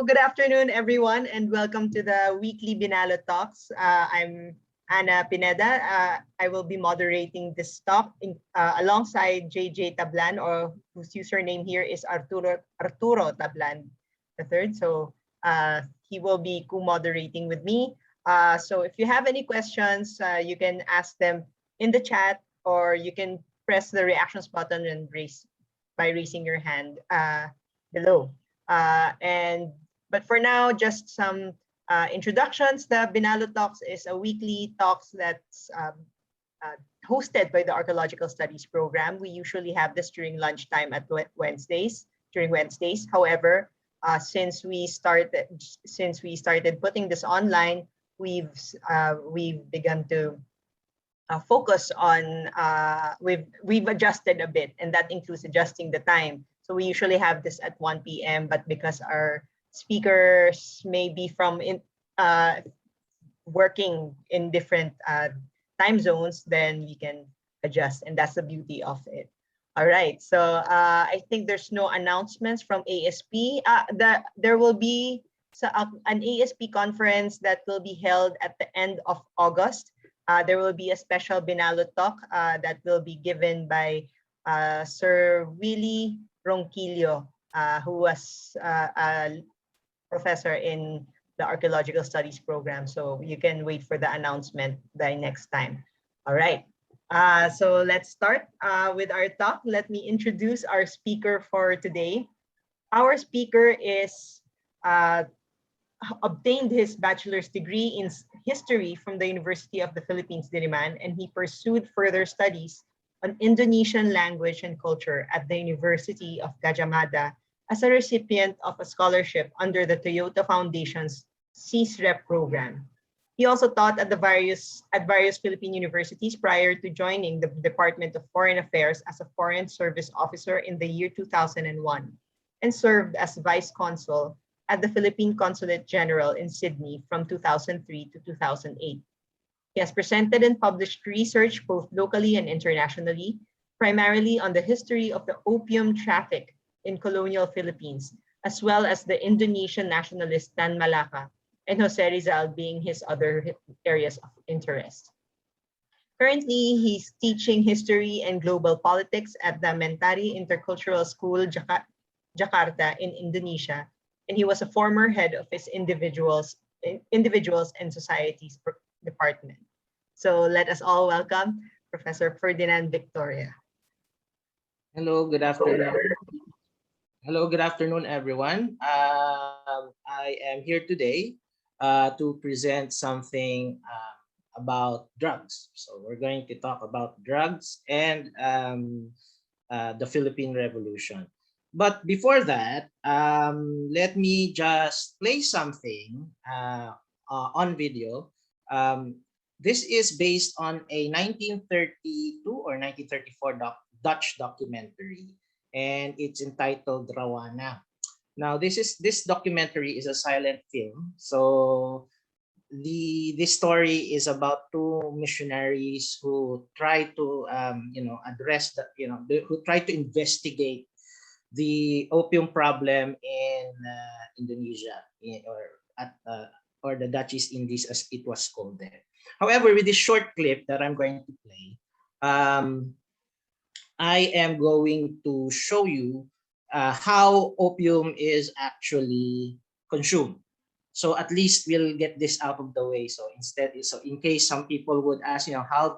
Good afternoon, everyone, and welcome to the weekly Binalot Talks. I'm Anna Pineda. I will be moderating this talk alongside JJ Tablan, or whose username here is Arturo Tablan the third. So he will be co-moderating with me. So if you have any questions, you can ask them in the chat, or you can press the reactions button and raising your hand below. But for now, just some introductions. The Binalot Talks is a weekly talks that's hosted by the Archaeological Studies program. We usually have this during lunchtime at Wednesdays. However, since we started putting this online, we've begun to focus on we've adjusted a bit, and that includes adjusting the time. So we usually have this at 1 p.m., but because our speakers may be working in different time zones, then we can adjust, and that's the beauty of it. All right, so I think there's no announcements from ASP. There will be an ASP conference that will be held at the end of August. There will be a special Binalot talk that will be given by Sir Willie Ronquillo, who was a professor in the Archaeological Studies program. So you can wait for the announcement by next time. All right. So let's start with our talk. Let me introduce our speaker for today. Our speaker is obtained his bachelor's degree in history from the University of the Philippines, Diliman, and he pursued further studies on Indonesian language and culture at the University of Gajah Mada as a recipient of a scholarship under the Toyota Foundation's CSREP program. He also taught at various Philippine universities prior to joining the Department of Foreign Affairs as a Foreign Service Officer in the year 2001, and served as Vice Consul at the Philippine Consulate General in Sydney from 2003 to 2008. He has presented and published research both locally and internationally, primarily on the history of the opium traffic in colonial Philippines, as well as the Indonesian nationalist Tan Malaka and Jose Rizal being his other areas of interest. Currently, he's teaching history and global politics at the Mentari Intercultural School, Jakarta in Indonesia, and he was a former head of his individuals and societies department. So let us all welcome Professor Ferdinand Victoria. Hello, good afternoon. Hello, good afternoon, everyone. I am here today to present something about drugs. So we're going to talk about drugs and the Philippine Revolution. But before that, let me just play something on video. This is based on a 1932 or 1934 Dutch documentary, and it's entitled Rawana. Now, this documentary is a silent film. So this story is about two missionaries who try to address who try to investigate the opium problem in Indonesia, or the Dutch East Indies as it was called there. However, with this short clip that I'm going to play, I am going to show you how opium is actually consumed. So at least we'll get this out of the way. So in case some people would ask, how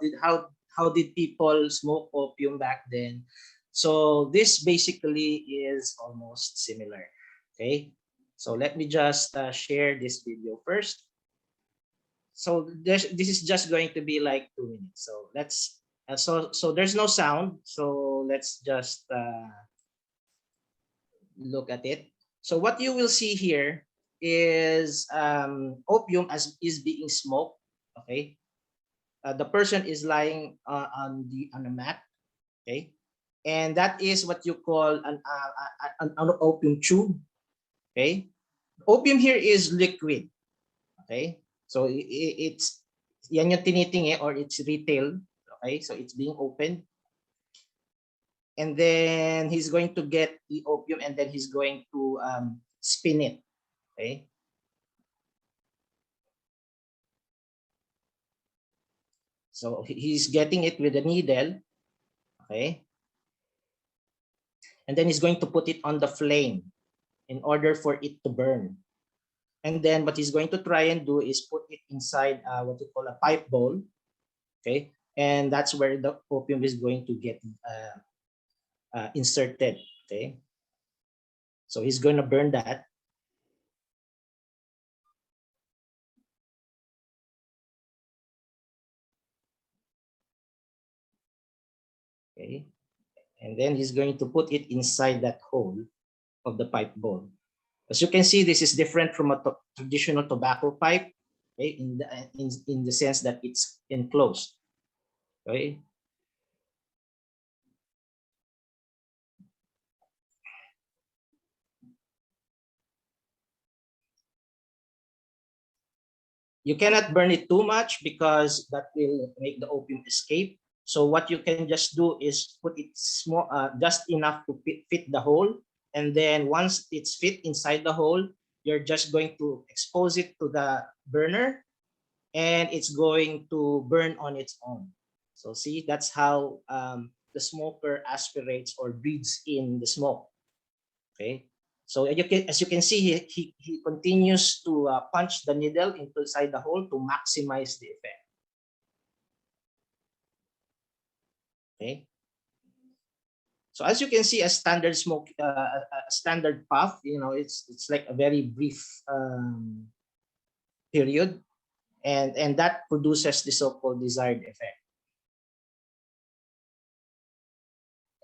did people smoke opium back then? So this basically is almost similar. Okay, so let me just share this video first. So this is just going to be like 2 minutes. So let's so there's no sound. So let's just look at it. So what you will see here is opium is being smoked. Okay, the person is lying on a mat. Okay, and that is what you call an opium tube. Okay, opium here is liquid. Okay, so it's yan yung tinitingi, or it's retail. Okay, so it's being opened, and then he's going to get the opium, and then he's going to spin it. Okay. So he's getting it with a needle. Okay. And then he's going to put it on the flame in order for it to burn. And then what he's going to try and do is put it inside what we call a pipe bowl. Okay. And that's where the opium is going to get inserted. Okay. So he's going to burn that. Okay. And then he's going to put it inside that hole of the pipe bowl. As you can see, this is different from a traditional tobacco pipe, okay, in the sense that it's enclosed. Okay. You cannot burn it too much because that will make the opium escape. So what you can just do is put it small, just enough to fit the hole. And then once it's fit inside the hole, you're just going to expose it to the burner and it's going to burn on its own. So see, that's how the smoker aspirates or breathes in the smoke. Okay. So as you can see, he continues to punch the needle inside the hole to maximize the effect. Okay. So as you can see, a standard smoke, a standard puff, it's like a very brief period, and that produces the so-called desired effect.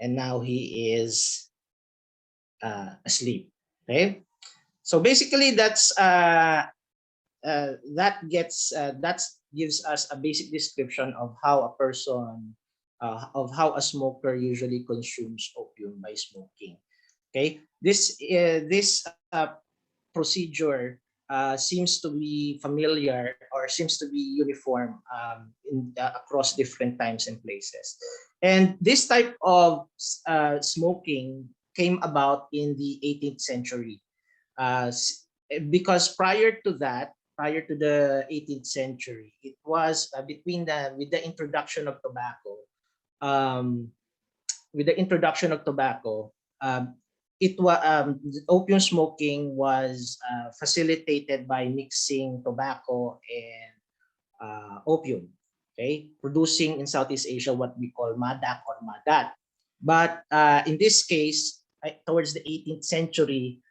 And now he is asleep. Okay. So basically, that gives us a basic description of how a person, of how a smoker usually consumes opium by smoking. Okay, this procedure seems to be familiar or seems to be uniform across different times and places. And this type of smoking came about in the 18th century. Because prior to that, prior to the 18th century, it was with the introduction of tobacco. Um, with the introduction of tobacco, opium smoking was facilitated by mixing tobacco and opium, okay, producing in Southeast Asia what we call madak or madat. But in this case, towards the 18th century,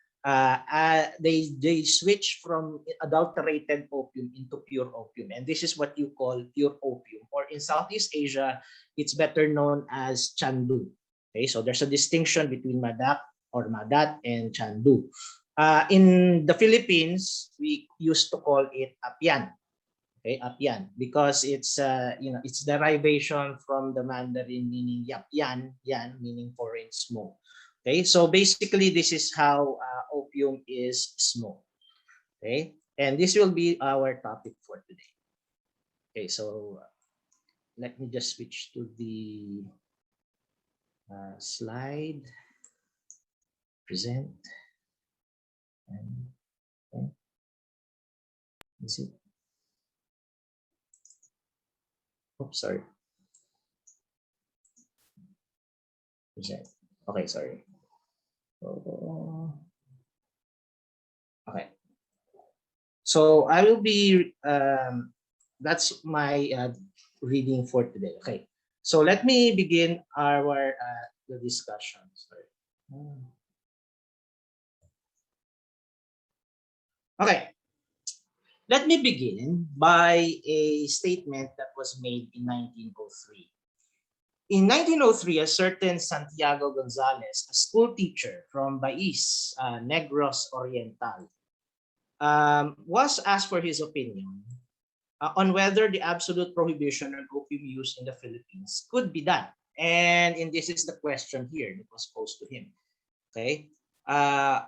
they switched from adulterated opium into pure opium, and this is what you call pure opium, or in Southeast Asia, it's better known as chandu. Okay, so there's a distinction between madak or madat and chandu. In the Philippines, we used to call it apian. Okay, apian, because it's derivation from the Mandarin meaning yapian, yan meaning foreign smoke. Okay, so basically this is how opium is smoked. Okay, and this will be our topic for today. Okay, so let me just switch to the slide, present, and okay. Is it? Oops, sorry. Present. Okay, sorry. Okay. So I will be, that's my reading for today. Okay. So let me begin our the discussion. Sorry. Okay. Let me begin by a statement that was made in 1903. In 1903, a certain Santiago Gonzalez, a school teacher from Bais, Negros Oriental, was asked for his opinion on whether the absolute prohibition on opium use in the Philippines could be done. And this is the question here that was posed to him. Okay,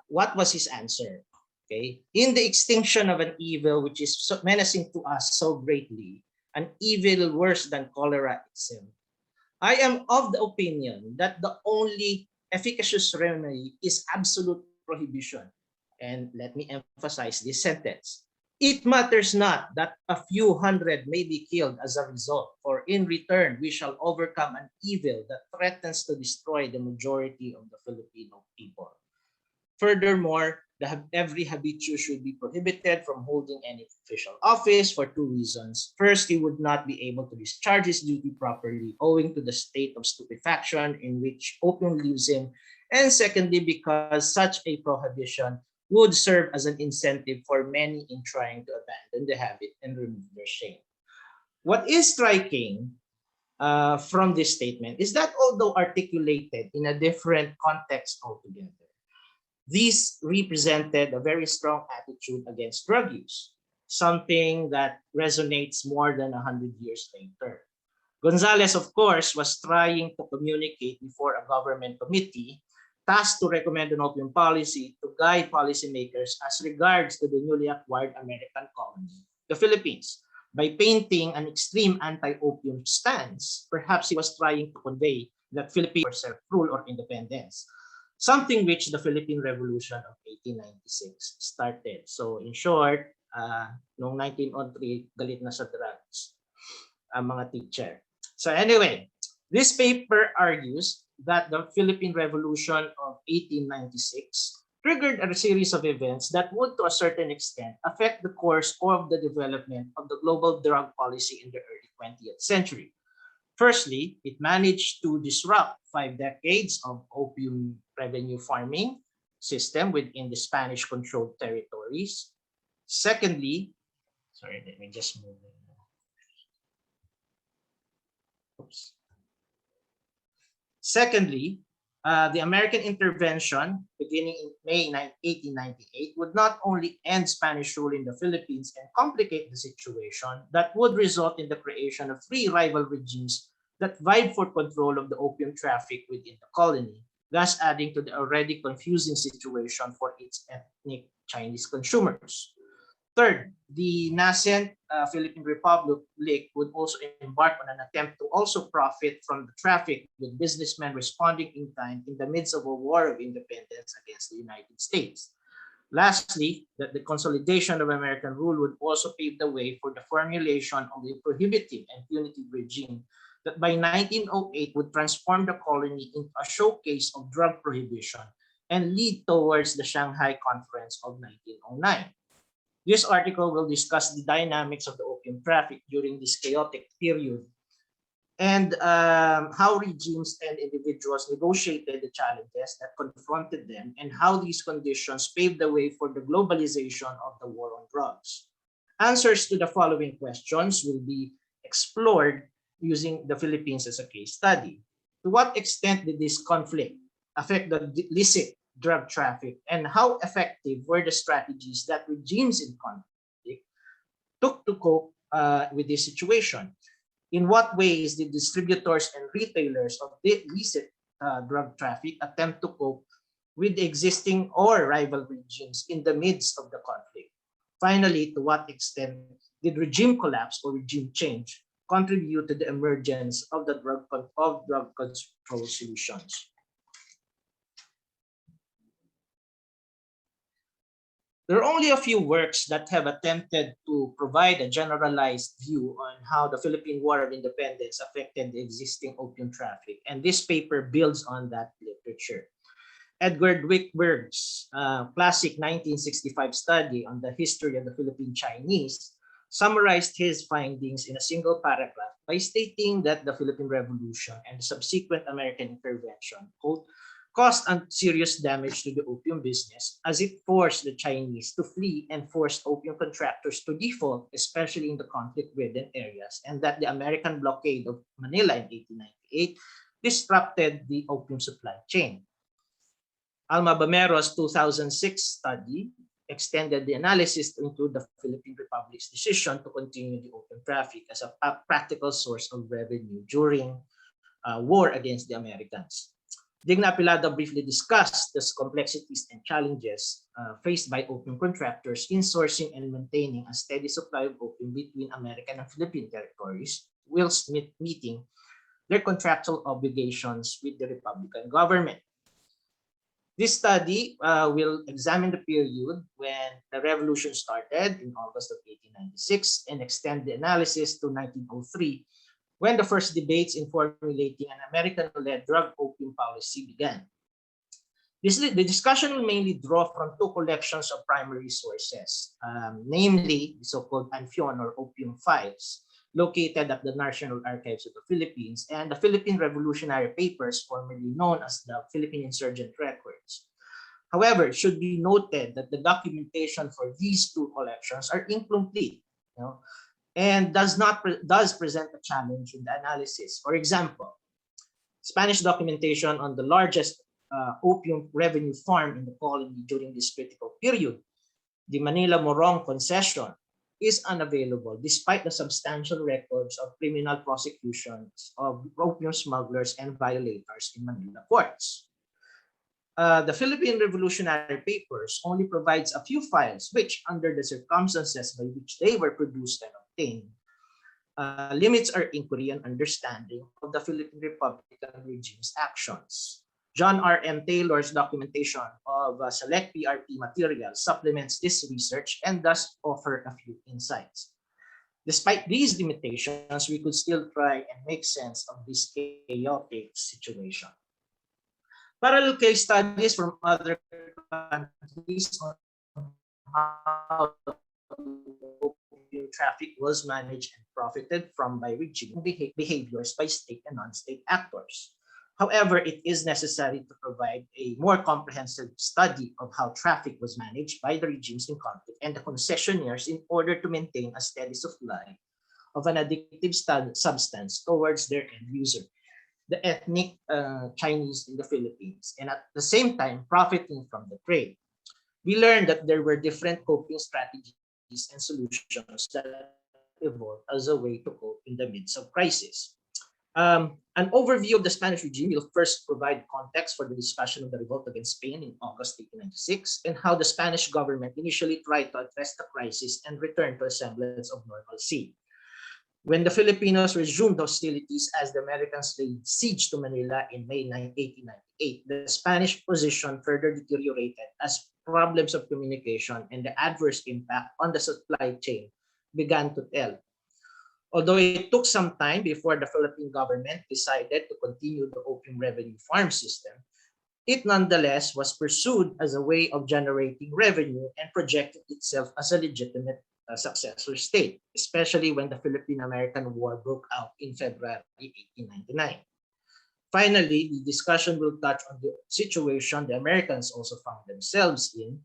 what was his answer? Okay, in the extinction of an evil which is so menacing to us so greatly, an evil worse than cholera itself, I am of the opinion that the only efficacious remedy is absolute prohibition, And let me emphasize this sentence. It matters not that a few hundred may be killed as a result, for in return we shall overcome an evil that threatens to destroy the majority of the Filipino people. Furthermore, every habitual should be prohibited from holding any official office for two reasons. First, he would not be able to discharge his duty properly owing to the state of stupefaction in which opium leaves him. And secondly, because such a prohibition would serve as an incentive for many in trying to abandon the habit and remove their shame. What is striking from this statement is that although articulated in a different context altogether, these represented a very strong attitude against drug use, something that resonates more than 100 years later. Gonzalez, of course, was trying to communicate before a government committee tasked to recommend an opium policy to guide policymakers as regards to the newly acquired American colony, the Philippines. By painting an extreme anti-opium stance, perhaps he was trying to convey that Philippines were self-rule or independence, something which the Philippine Revolution of 1896 started. So in short, noong 1903, galit na sa drugs ang mga teacher. So anyway, this paper argues that the Philippine Revolution of 1896 triggered a series of events that would, to a certain extent, affect the course of the development of the global drug policy in the early 20th century. Firstly, it managed to disrupt 5 decades of opium revenue farming system within the Spanish-controlled territories. Secondly, sorry, let me just move. Oops. Secondly, the American intervention beginning in May 1898 would not only end Spanish rule in the Philippines and complicate the situation, that would result in the creation of 3 rival regimes that vied for control of the opium traffic within the colony, thus adding to the already confusing situation for its ethnic Chinese consumers. Third, the nascent Philippine Republic would also embark on an attempt to also profit from the traffic, with businessmen responding in kind in the midst of a war of independence against the United States. Lastly, that the consolidation of American rule would also pave the way for the formulation of a prohibitive and punitive regime that by 1908 would transform the colony into a showcase of drug prohibition and lead towards the Shanghai Conference of 1909. This article will discuss the dynamics of the opium traffic during this chaotic period and how regimes and individuals negotiated the challenges that confronted them and how these conditions paved the way for the globalization of the war on drugs. Answers to the following questions will be explored using the Philippines as a case study. To what extent did this conflict affect the illicit drug traffic, and how effective were the strategies that regimes in conflict took to cope with this situation? In what ways did distributors and retailers of the illicit drug traffic attempt to cope with existing or rival regimes in the midst of the conflict? Finally, to what extent did regime collapse or regime change contribute to the emergence of the drug control solutions? There are only a few works that have attempted to provide a generalized view on how the Philippine War of Independence affected the existing opium traffic, and this paper builds on that literature. Edward Wickberg's classic 1965 study on the history of the Philippine Chinese summarized his findings in a single paragraph by stating that the Philippine Revolution and the subsequent American intervention, quote, caused serious damage to the opium business as it forced the Chinese to flee and forced opium contractors to default, especially in the conflict-ridden areas, and that the American blockade of Manila in 1898 disrupted the opium supply chain. Alma Bamero's 2006 study extended the analysis to include the Philippine Republic's decision to continue the opium traffic as a practical source of revenue during war against the Americans. Digna Apilado briefly discussed the complexities and challenges faced by opium contractors in sourcing and maintaining a steady supply of opium between American and Philippine territories, whilst meeting their contractual obligations with the Republican government. This study will examine the period when the revolution started in August of 1896 and extend the analysis to 1903, when the first debates in formulating an American-led drug opium policy began. The discussion will mainly draw from two collections of primary sources, namely the so-called Anfion or Opium Files, located at the National Archives of the Philippines, and the Philippine Revolutionary Papers, formerly known as the Philippine Insurgent Records. However, it should be noted that the documentation for these two collections are incomplete, and does present a challenge in the analysis. For example, Spanish documentation on the largest opium revenue farm in the colony during this critical period, the Manila Morong concession, is unavailable despite the substantial records of criminal prosecutions of opium smugglers and violators in Manila courts. The Philippine Revolutionary Papers only provides a few files which, under the circumstances by which they were produced and obtained, limits our inquiry and understanding of the Philippine Republican regime's actions. John R. M. Taylor's documentation of select PRP material supplements this research and thus offer a few insights. Despite these limitations, we could still try and make sense of this chaotic situation. Parallel case studies from other countries on how opium traffic was managed and profited from by regime behaviors by state and non-state actors. However, it is necessary to provide a more comprehensive study of how traffic was managed by the regimes in conflict and the concessionaires in order to maintain a steady supply of an addictive substance towards their end user, the ethnic Chinese in the Philippines, and at the same time profiting from the trade. We learned that there were different coping strategies and solutions that evolved as a way to cope in the midst of crisis. An overview of the Spanish regime will first provide context for the discussion of the revolt against Spain in August 1896 and how the Spanish government initially tried to address the crisis and return to a semblance of normalcy. When the Filipinos resumed hostilities as the Americans laid siege to Manila in May 1898, the Spanish position further deteriorated as problems of communication and the adverse impact on the supply chain began to tell. Although it took some time before the Philippine government decided to continue the opium revenue farm system, it nonetheless was pursued as a way of generating revenue and projected itself as a legitimate successor state, especially when the Philippine-American War broke out in February 1899. Finally, the discussion will touch on the situation the Americans also found themselves in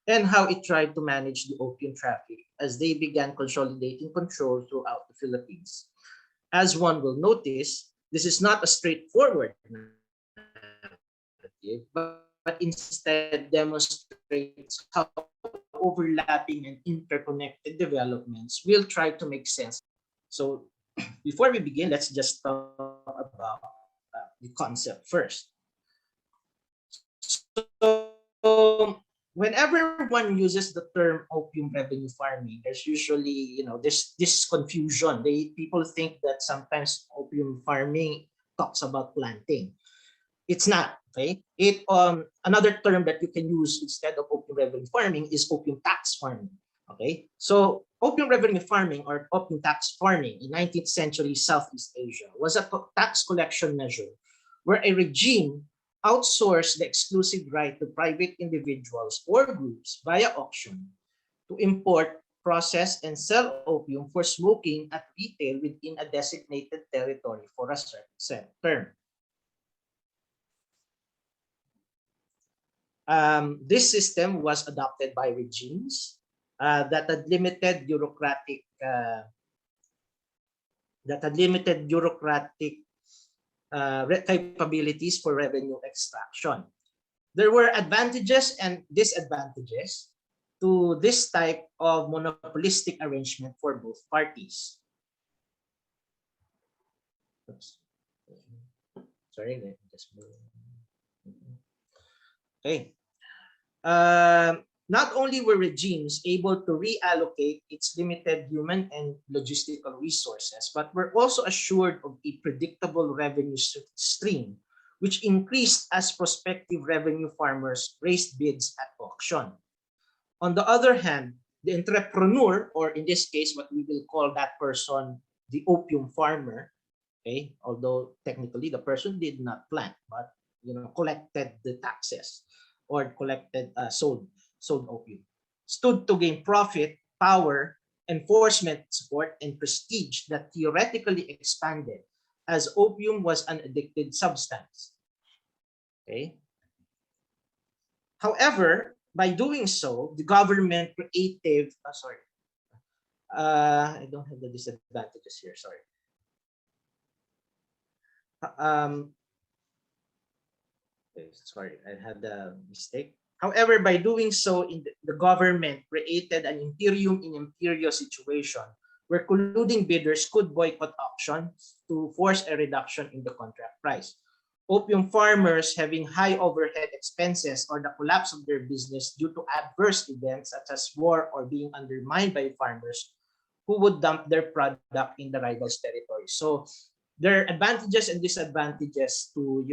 and how it tried to manage the opium traffic as they began consolidating control throughout the Philippines. As one will notice, this is not a straightforward narrative, but instead demonstrates how overlapping and interconnected developments will try to make sense. So before we begin, let's just talk about the concept first. So whenever one uses the term opium revenue farming, there's usually, this confusion. People think that sometimes opium farming talks about planting. It's not, okay? Another term that you can use instead of opium revenue farming is opium tax farming, okay? So opium revenue farming or opium tax farming in 19th century Southeast Asia was a tax collection measure where a regime outsourced the exclusive right to private individuals or groups via auction to import, process, and sell opium for smoking at retail within a designated territory for a certain term. This system was adopted by regimes that had limited bureaucratic capabilities for revenue extraction. There were advantages and disadvantages to this type of monopolistic arrangement for both parties. Oops. Sorry, just okay. Not only were regimes able to reallocate its limited human and logistical resources, but were also assured of a predictable revenue stream which increased as prospective revenue farmers raised bids at auction. On the other hand, the entrepreneur, or in this case, what we will call that person, the opium farmer, okay, although technically the person did not plant, but collected the taxes or collected sold opium, stood to gain profit, power, enforcement support, and prestige that theoretically expanded as opium was an addictive substance. Okay. However, by doing so, the government creative, I don't have the disadvantages here, sorry. Sorry, I had a mistake. However, by doing so, the government created an imperium in imperio situation where colluding bidders could boycott auctions to force a reduction in the contract price. Opium farmers having high overhead expenses or the collapse of their business due to adverse events such as war or being undermined by farmers who would dump their product in the rival's territory. So there are advantages and disadvantages to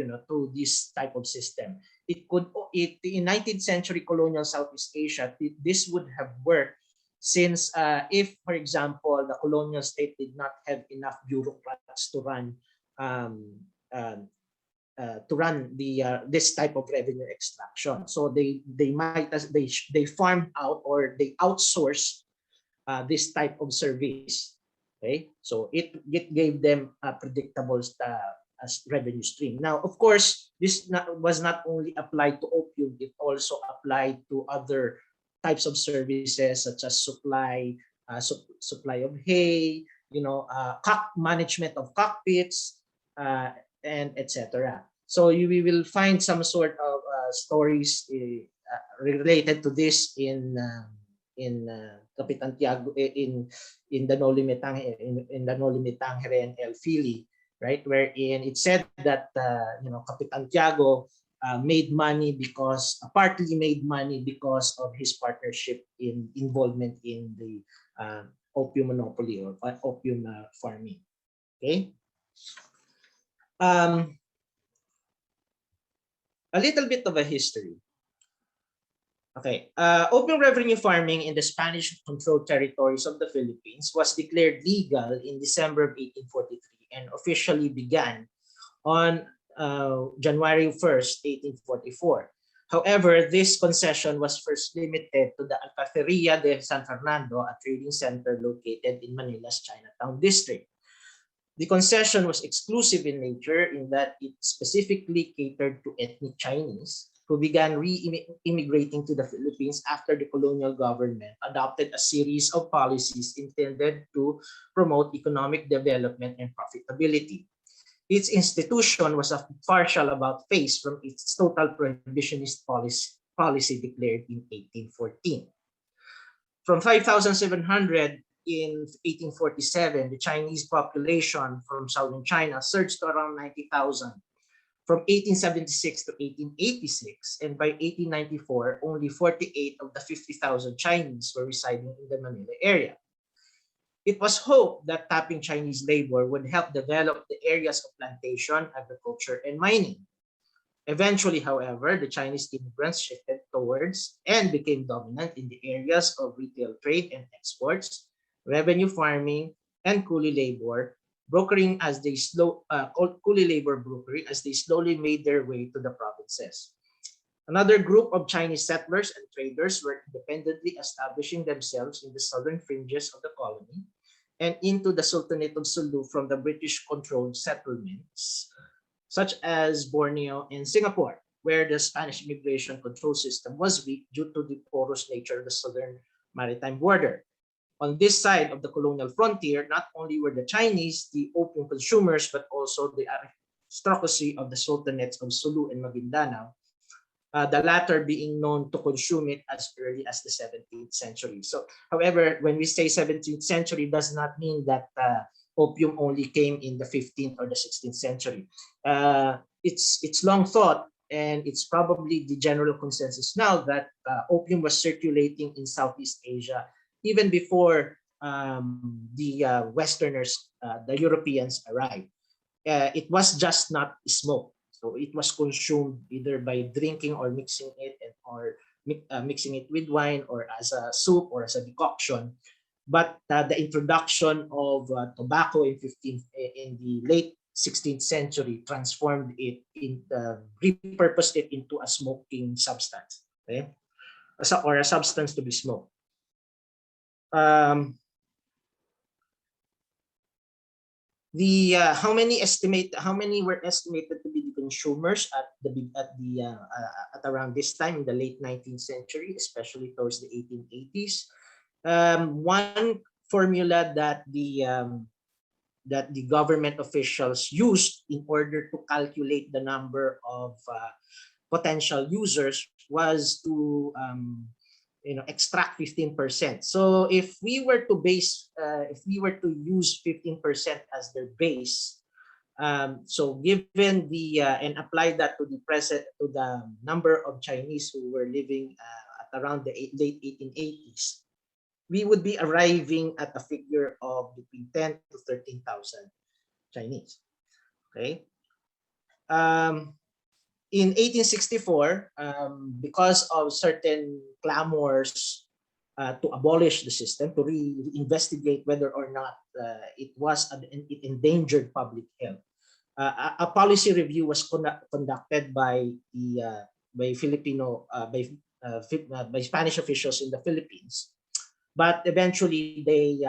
this type of system. In 19th century colonial Southeast Asia, this would have worked since if, for example, the colonial state did not have enough bureaucrats to run this type of revenue extraction. So they farmed out or they outsourced this type of service. Okay, so it gave them a predictable as revenue stream. Now, of course, this was not only applied to opium; it also applied to other types of services such as supply of hay, management of cockpits, and etc. So we will find some sort of stories related to this in Kapitan Tiago in the No Limitang in the No Limitangere and El Fili, right, wherein it said that Kapitan Tiago partly made money because of his partnership involvement in the opium monopoly or opium farming. Okay. A little bit of a history. Okay, opium revenue farming in the Spanish-controlled territories of the Philippines was declared legal in December of 1843 and officially began on January 1st, 1844. However, this concession was first limited to the Alcaceria de San Fernando, a trading center located in Manila's Chinatown district. The concession was exclusive in nature in that it specifically catered to ethnic Chinese who began re-immigrating to the Philippines after the colonial government adopted a series of policies intended to promote economic development and profitability. Its institution was a partial about-face from its total prohibitionist policy declared in 1814. From 5,700 in 1847, the Chinese population from southern China surged to around 90,000. From 1876 to 1886, and by 1894, only 48 of the 50,000 Chinese were residing in the Manila area. It was hoped that tapping Chinese labor would help develop the areas of plantation, agriculture, and mining. Eventually, however, the Chinese immigrants shifted towards and became dominant in the areas of retail trade and exports, revenue farming, and coolie labor, brokering as they slowly made their way to the provinces. Another group of Chinese settlers and traders were independently establishing themselves in the southern fringes of the colony and into the Sultanate of Sulu from the British-controlled settlements, such as Borneo and Singapore, where the Spanish immigration control system was weak due to the porous nature of the southern maritime border. On this side of the colonial frontier, not only were the Chinese the opium consumers, but also the aristocracy of the sultanates of Sulu and Maguindanao, the latter being known to consume it as early as the 17th century. So, however, when we say 17th century, does not mean that opium only came in the 15th or the 16th century. It's long thought, and it's probably the general consensus now that opium was circulating in Southeast Asia even before the Westerners, the Europeans arrived. It was just not smoked. So it was consumed either by drinking or mixing it, or mixing it with wine, or as a soup, or as a decoction. But the introduction of tobacco in the late 16th century transformed it repurposed it into a smoking substance, okay, or a substance to be smoked. How many were estimated to be the consumers at around this time in the late 19th century, especially towards the 1880s. One formula that the government officials used in order to calculate the number of potential users was to extract 15%. So if we were to use 15% as their base, so given and apply that to the number of Chinese who were living at around the late 1880s, we would be arriving at a figure of between 10 to 13,000 Chinese. Okay. In 1864, because of certain clamors to abolish the system, to re-investigate whether or not it endangered public health, a policy review was conducted by Spanish officials in the Philippines. But eventually, they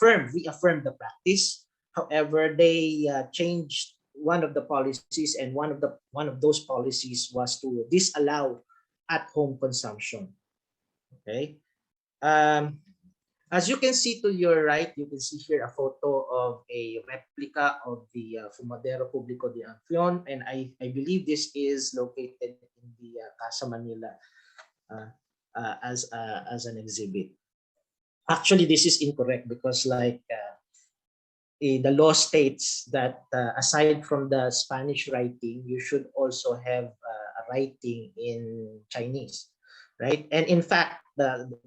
reaffirmed the practice. However, they changed one of the policies, and one of those policies was to disallow at-home consumption. Okay. As you can see to your right, you can see here a photo of a replica of the Fumadero Público de Ancion, and I believe this is located in the Casa Manila as an exhibit. Actually, this is incorrect because the law states that aside from the Spanish writing, you should also have a writing in Chinese, right? And in fact,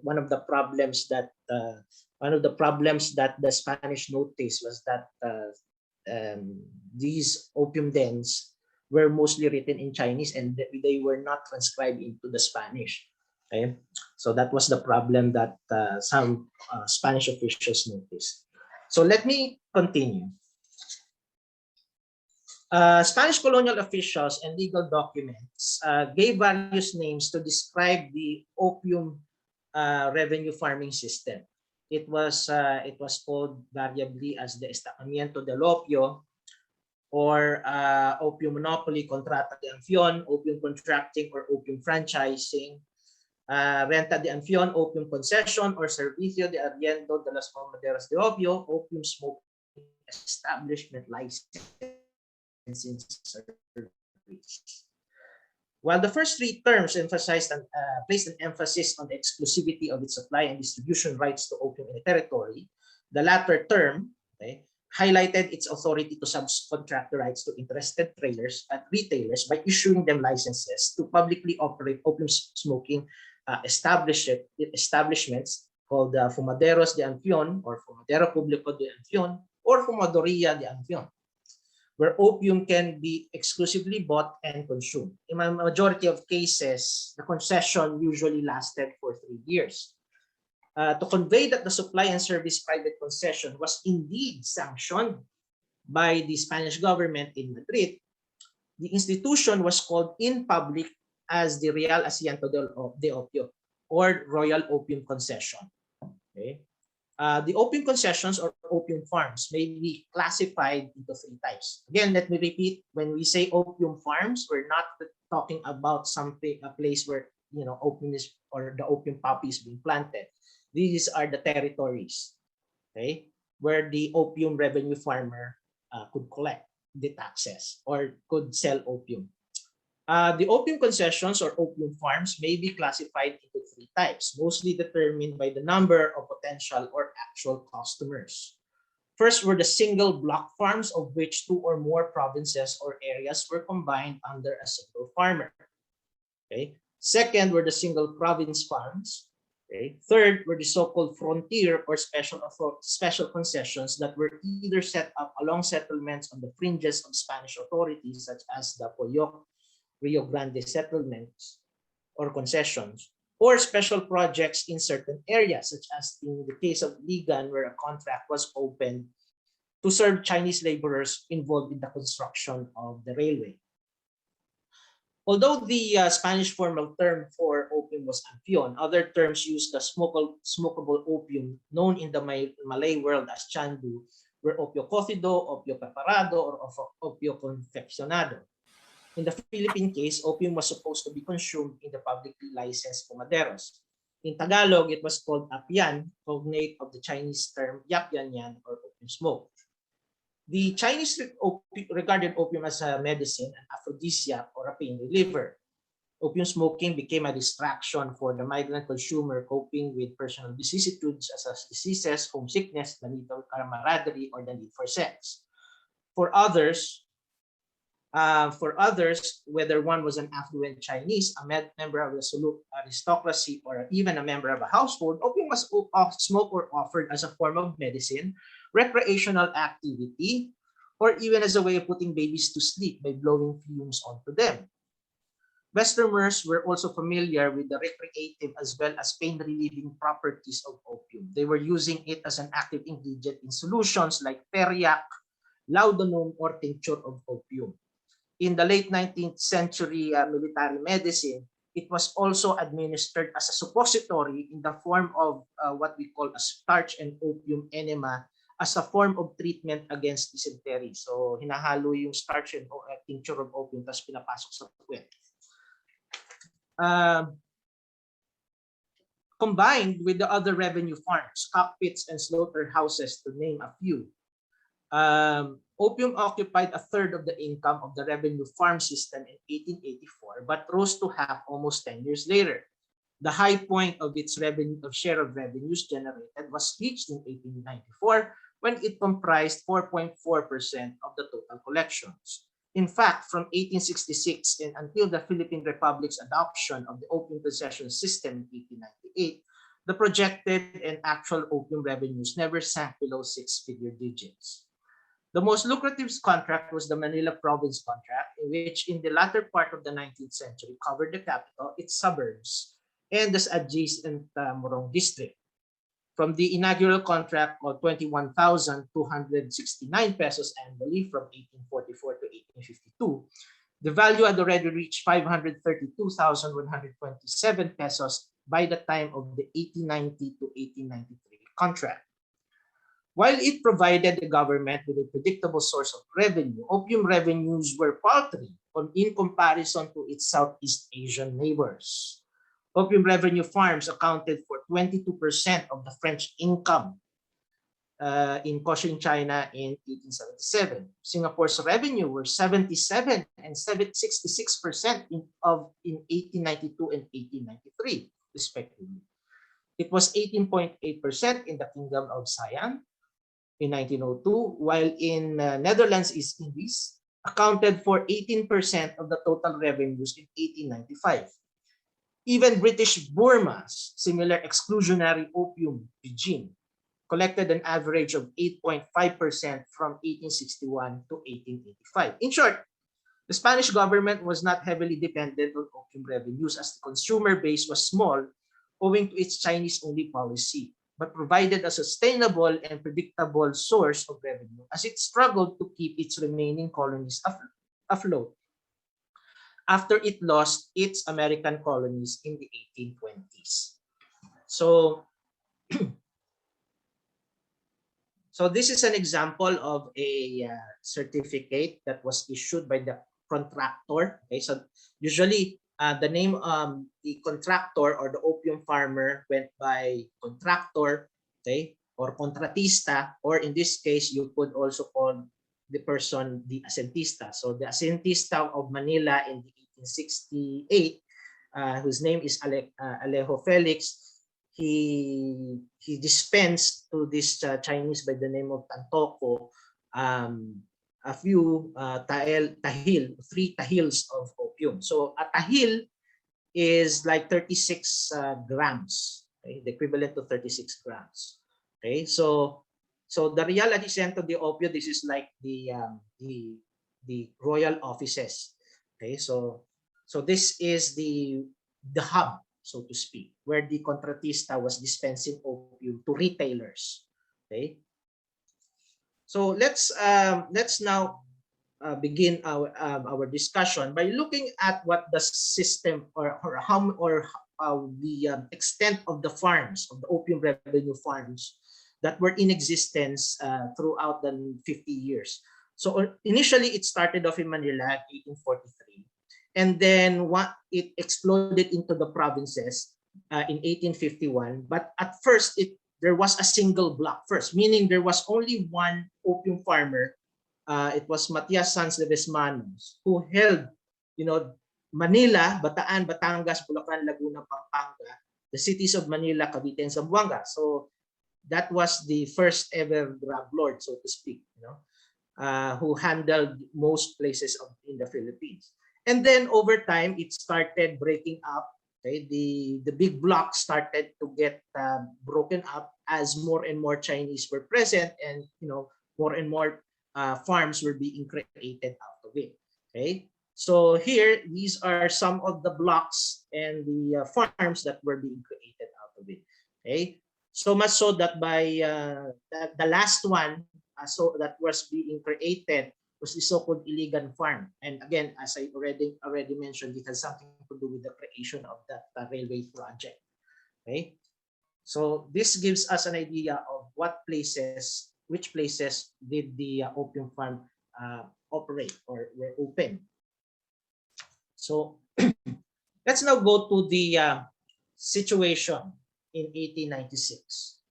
one of the problems that the Spanish noticed was that these opium dens were mostly written in Chinese, and they were not transcribed into the Spanish. Okay, so that was the problem that some Spanish officials noticed. So let me continue. Spanish colonial officials and legal documents gave various names to describe the opium revenue farming system. It was called variably as the Estacamiento del Opio, or opium monopoly, contrata de anfion, opium contracting, or opium franchising, renta de anfion, opium concession, or servicio de arriendo de las fumaderas de opio, opium smoking establishment licensing service. While the first three terms placed an emphasis on the exclusivity of its supply and distribution rights to opium in a territory, the latter term, okay, highlighted its authority to subcontract the rights to interested traders and retailers by issuing them licenses to publicly operate opium smoking establishments called Fumaderos de Anfion, or Fumadero Público de Anfion, or Fumadoria de Anfion, where opium can be exclusively bought and consumed. In a majority of cases, the concession usually lasted for 3 years. To convey that the supply and service private concession was indeed sanctioned by the Spanish government in Madrid, the institution was called in public as the Real Asiento de Opio, or Royal Opium Concession. Okay. The opium concessions or opium farms may be classified into 3 types. Again, let me repeat: when we say opium farms, we're not talking about a place where opium is, or the opium poppy is being planted. These are the territories, okay, where the opium revenue farmer could collect the taxes or could sell opium. The opium concessions or opium farms may be classified into 3 types, mostly determined by the number of potential or actual customers. First were the single block farms, of which 2 or more provinces or areas were combined under a single farmer. Okay. Second were the single province farms, Okay. Third were the so-called frontier or special concessions that were either set up along settlements on the fringes of Spanish authorities, such as the Poyoc, Rio Grande settlements or concessions, or special projects in certain areas, such as in the case of Ligan, where a contract was opened to serve Chinese laborers involved in the construction of the railway. Although the Spanish formal term for opium was ampion, other terms used the smokable opium, known in the Malay world as chandu, were opio cocido, opio preparado, or opio confeccionado. In the Philippine case, opium was supposed to be consumed in the publicly licensed fumaderos. In Tagalog, it was called apian, cognate of the Chinese term yapyanyan or opium smoke. The Chinese regarded opium as a medicine, an aphrodisiac, or a pain reliever. Opium smoking became a distraction for the migrant consumer coping with personal vicissitudes such as diseases, homesickness, the need for camaraderie, or the need for sex. For others, whether one was an affluent Chinese, a member of the aristocracy, or even a member of a household, opium was smoked or offered as a form of medicine, recreational activity, or even as a way of putting babies to sleep by blowing fumes onto them. Westerners were also familiar with the recreative as well as pain-relieving properties of opium. They were using it as an active ingredient in solutions like teriac, laudanum, or tincture of opium. In the late 19th century military medicine, it was also administered as a suppository in the form of what we call a starch and opium enema as a form of treatment against dysentery. So hinahalo yung starch and tincture of opium tapos pinapasok sa puwet. Combined with the other revenue farms, cockpits, and slaughterhouses, to name a few, opium occupied a third of the income of the revenue farm system in 1884, but rose to half almost 10 years later. The high point of its share of revenues generated was reached in 1894, when it comprised 4.4% of the total collections. In fact, from 1866 and until the Philippine Republic's adoption of the opium concession system in 1898, the projected and actual opium revenues never sank below six-figure digits. The most lucrative contract was the Manila Province contract, in which in the latter part of the 19th century covered the capital, its suburbs, and the adjacent Morong district. From the inaugural contract of 21,269 pesos annually from 1844 to 1852, the value had already reached 532,127 pesos by the time of the 1890 to 1893 contract. While it provided the government with a predictable source of revenue, opium revenues were paltry in comparison to its Southeast Asian neighbors. Opium revenue farms accounted for 22% of the French income in Cochin, China in 1877. Singapore's revenue were 77 and 66% in 1892 and 1893, respectively. It was 18.8% in the Kingdom of Siam in 1902, while in Netherlands East Indies accounted for 18% of the total revenues in 1895. Even British Burma's similar exclusionary opium regime collected an average of 8.5% from 1861 to 1885. In short, the Spanish government was not heavily dependent on opium revenues as the consumer base was small owing to its Chinese-only policy, but provided a sustainable and predictable source of revenue as it struggled to keep its remaining colonies afloat after it lost its American colonies in the 1820s. So this is an example of a certificate that was issued by the contractor. Okay, so usually the name the contractor or the opium farmer went by contractor, okay, or contratista, or in this case you could also call the person the asentista. So the asentista of Manila in the 1868, whose name is Alejo Felix, he dispensed to this Chinese by the name of Tantoko a few three tahils of opium. So a tahil is like 36 grams. okay, the equivalent to 36 grams. Okay, so the Real Adicento de Opio, this is like the royal offices. Okay, so this is the hub, so to speak, where the contratista was dispensing opium to retailers. Okay, so let's now begin our discussion by looking at what the system or the extent of the farms, of the opium revenue farms that were in existence throughout the 50 years. So initially it started off in Manila in 1843, and then it exploded into the provinces in 1851. But at first there was a single block first, meaning there was only one opium farmer. It was Matias Sanz de Vesmanos, who held, Manila, Bataan, Batangas, Bulacan, Laguna, Pampanga, the cities of Manila, Cavite, and Zamboanga. So that was the first ever drug lord, so to speak, who handled most places in the Philippines. And then over time, it started breaking up. Okay, the big blocks started to get broken up as more and more Chinese were present, and more and more farms were being created out of it. Okay, so here these are some of the blocks and the farms that were being created out of it. Okay, so much so that by the last one, so that was being created was the so-called Iligan farm. And again, as I already mentioned, it has something to do with the creation of that railway project. Okay, so this gives us an idea of which places did the opium farm operate or were open. So let's now go to the situation in 1896.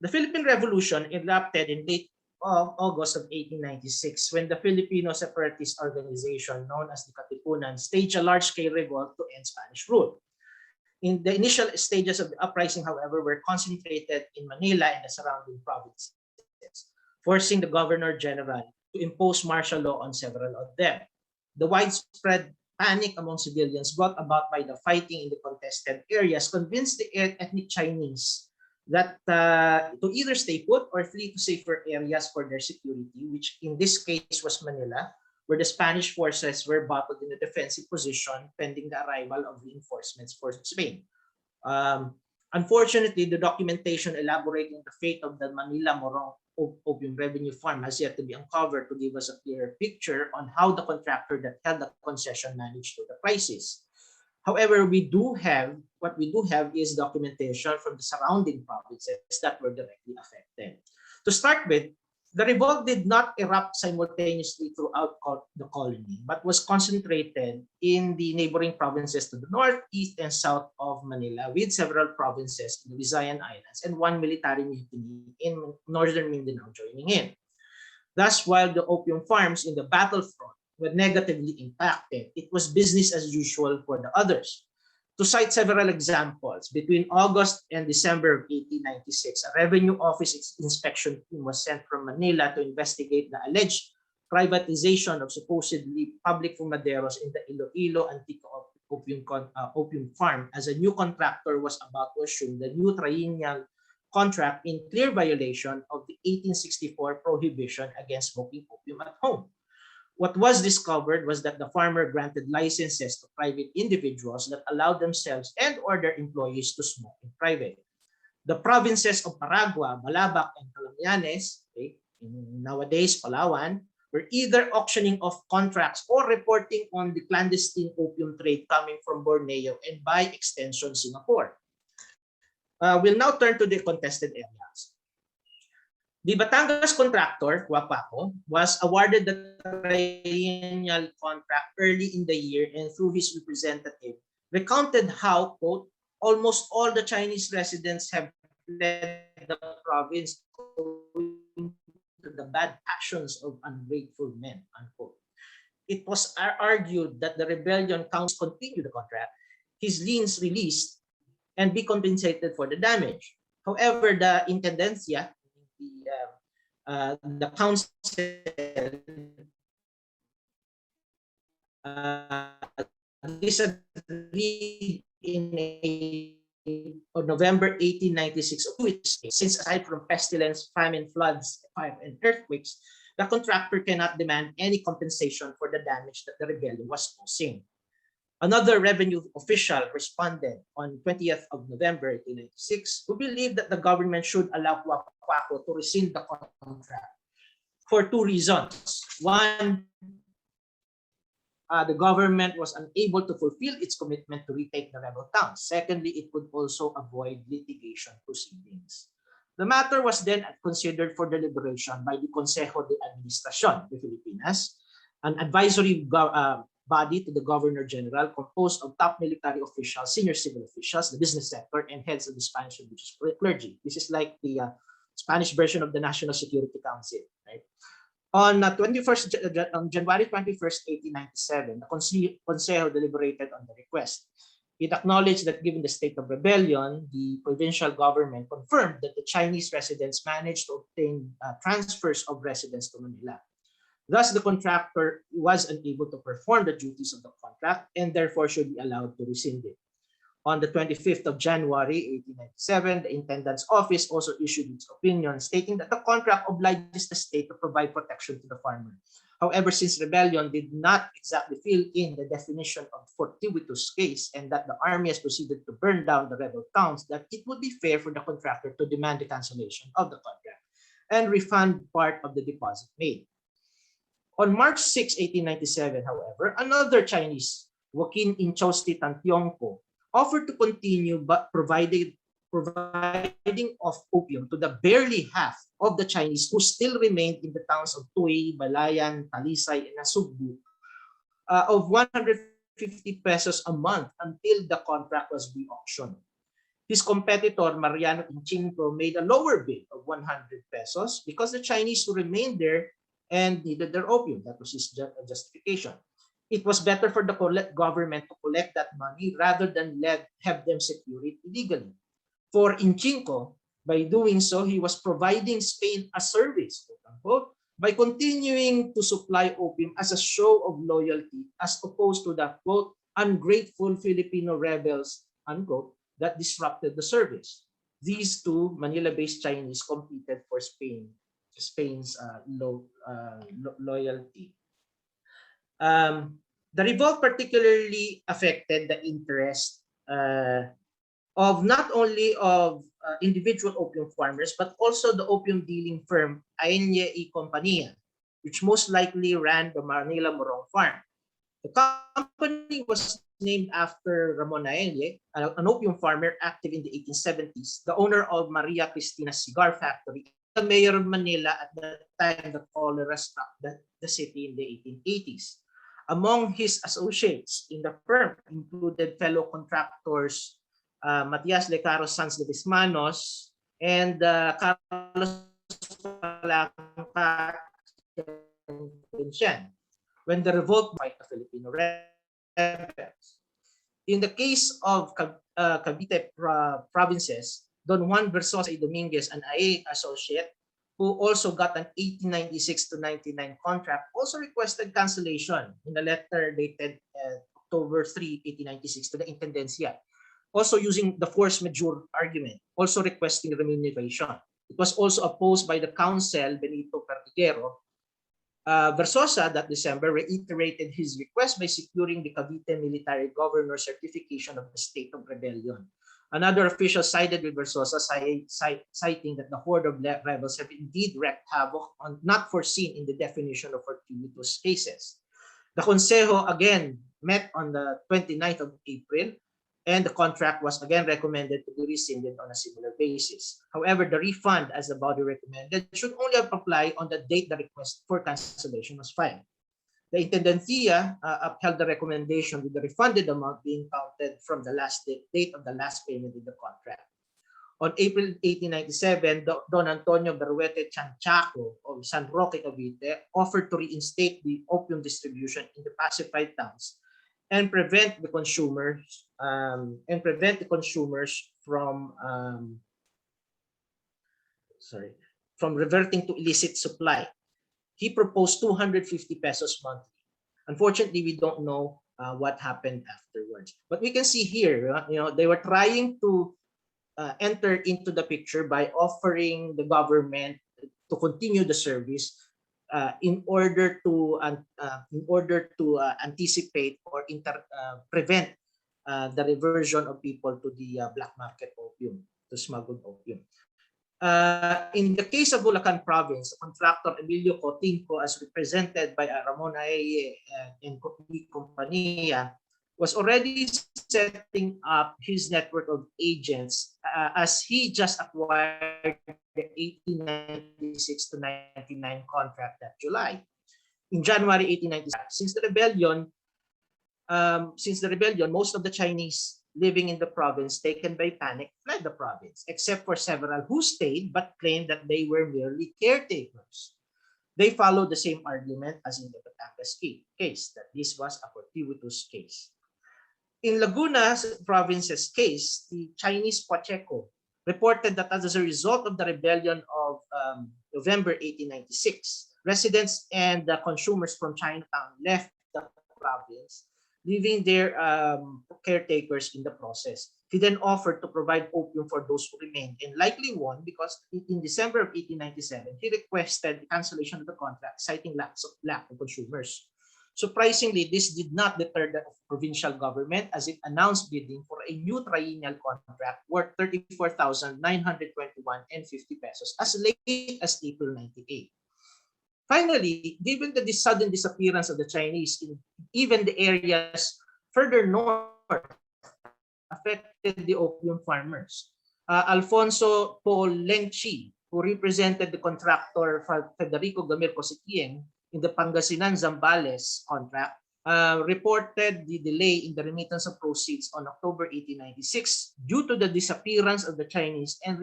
The Philippine Revolution erupted in late August of 1896 when the Filipino separatist organization known as the Katipunan staged a large-scale revolt to end Spanish rule. In the initial stages of the uprising, however, were concentrated in Manila and the surrounding provinces, forcing the Governor General to impose martial law on several of them. The widespread panic among civilians brought about by the fighting in the contested areas convinced the ethnic Chinese that to either stay put or flee to safer areas for their security, which in this case was Manila, where the Spanish forces were battled in a defensive position pending the arrival of reinforcements for Spain. Unfortunately, the documentation elaborating the fate of the Manila Morong opium revenue farm has yet to be uncovered to give us a clearer picture on how the contractor that held the concession managed through the crisis. However, what we do have is documentation from the surrounding provinces that were directly affected. To start with, the revolt did not erupt simultaneously throughout the colony, but was concentrated in the neighboring provinces to the north, east, and south of Manila, with several provinces in the Visayan Islands and one military mutiny in northern Mindanao joining in. Thus, while the opium farms in the battlefront were negatively impacted, it was business as usual for the others. To cite several examples, between August and December of 1896, a revenue office inspection team was sent from Manila to investigate the alleged privatization of supposedly public fumaderos in the Iloilo Antique opium farm, as a new contractor was about to assume the new triennial contract in clear violation of the 1864 prohibition against smoking opium at home. What was discovered was that the farmer granted licenses to private individuals that allowed themselves and or their employees to smoke in private. The provinces of Paragua, Balabac, and Calamianes, nowadays Palawan, were either auctioning off contracts or reporting on the clandestine opium trade coming from Borneo and by extension Singapore. We'll now turn to the contested areas. The Batangas contractor, Guapaco, was awarded the triennial contract early in the year and through his representative recounted how, quote, almost all the Chinese residents have fled the province owing to the bad passions of ungrateful men, unquote. It was argued that the rebellion council continue the contract, his liens released, and be compensated for the damage. However, the intendencia, the council disagreed in a on November 1896, which since aside from pestilence, famine, floods, fire, and earthquakes, the contractor cannot demand any compensation for the damage that the rebellion was causing. Another revenue official responded on 20th of November 1896, who believed that the government should allow Kwaku to rescind the contract for two reasons. One, the government was unable to fulfill its commitment to retake the rebel towns. Secondly, it could also avoid litigation proceedings. The matter was then considered for deliberation by the Consejo de Administración de Filipinas, an advisory body to the Governor General composed of top military officials, senior civil officials, the business sector, and heads of the Spanish religious clergy. This is like the Spanish version of the National Security Council, right? On January 21st, 1897, the Consejo deliberated on the request. It acknowledged that given the state of rebellion, the provincial government confirmed that the Chinese residents managed to obtain transfers of residence to Manila. Thus, the contractor was unable to perform the duties of the contract and therefore should be allowed to rescind it. On the 25th of January, 1897, the Intendant's Office also issued its opinion, stating that the contract obliges the state to provide protection to the farmer. However, since rebellion did not exactly fill in the definition of fortuitous case and that the army has proceeded to burn down the rebel towns, that it would be fair for the contractor to demand the cancellation of the contract and refund part of the deposit made. On March 6, 1897, however, another Chinese, Joaquin Inchausti Tantiongco, offered to continue but providing of opium to the barely half of the Chinese who still remained in the towns of Tuy, Balayan, Talisay, and Nasugbu of 150 pesos a month until the contract was re-auctioned. His competitor, Mariano Inchinco, made a lower bid of 100 pesos because the Chinese who remained there and needed their opium. That was his justification. It was better for the government to collect that money rather than have them secure it illegally. For Inchinco, by doing so, he was providing Spain a service, quote unquote, by continuing to supply opium as a show of loyalty as opposed to the, quote, ungrateful Filipino rebels, unquote, that disrupted the service. These two Manila-based Chinese competed for Spain's loyalty. The revolt particularly affected the interest of not only of individual opium farmers, but also the opium dealing firm Aenye y Compañía, which most likely ran the Manila Morong farm. The company was named after Ramon Aenye, an opium farmer active in the 1870s, the owner of Maria Cristina's cigar factory, the mayor of Manila at the time the cholera struck the city in the 1880s. Among his associates in the firm included fellow contractors Matias Lecaros Sanz de Bismanos and Carlos Palacca. When the revolt by the Filipino rebels. In the case of Cavite provinces, Don Juan Versosa y Dominguez, an IA associate, who also got an 1896 to 99 contract, also requested cancellation in a letter dated October 3, 1896 to the Intendencia, also using the force majeure argument, also requesting remuneration. It was also opposed by the counsel Benito Perdiguero. Versosa that December reiterated his request by securing the Cavite military governor certification of the state of rebellion. Another official sided with Versosa, citing that the horde of rebels have indeed wreaked havoc on not foreseen in the definition of fortuitous cases. The Consejo again met on the 29th of April, and the contract was again recommended to be rescinded on a similar basis. However, the refund, as the body recommended, should only apply on the date the request for cancellation was filed. The Intendencia upheld the recommendation with the refunded amount being counted from the last date of the last payment in the contract. On April 1897, Don Antonio Berruete Chanchaco of San Roque, Cavite, offered to reinstate the opium distribution in the pacified towns and prevent the consumers from reverting to illicit supply. He proposed 250 pesos monthly. Unfortunately, we don't know what happened afterwards. But we can see here, they were trying to enter into the picture by offering the government to continue the service in order to anticipate or prevent the reversion of people to the black market opium, to smuggled opium. In the case of Bulacan Province, contractor Emilio Cotinco, as represented by Ramon Aye and Compania, was already setting up his network of agents as he just acquired the 1896 to 99 contract that July. In January 1896, since the rebellion, most of the Chinese living in the province, taken by panic, fled the province, except for several who stayed but claimed that they were merely caretakers. They followed the same argument as in the Batangas case, that this was a fortuitous case. In Laguna province's case, the Chinese Pacheco reported that as a result of the rebellion of November 1896, residents and consumers from Chinatown left the province, leaving their caretakers in the process. He then offered to provide opium for those who remained and likely won because in December of 1897, he requested the cancellation of the contract, citing lack of consumers. Surprisingly, this did not deter the provincial government as it announced bidding for a new triennial contract worth 34,921.50 pesos as late as April 98. Finally, given the sudden disappearance of the Chinese in even the areas further north affected the opium farmers. Alfonso Polengchi, who represented the contractor Federico Gamir Cositien in the Pangasinan Zambales contract, reported the delay in the remittance of proceeds on October 1896 due to the disappearance of the Chinese and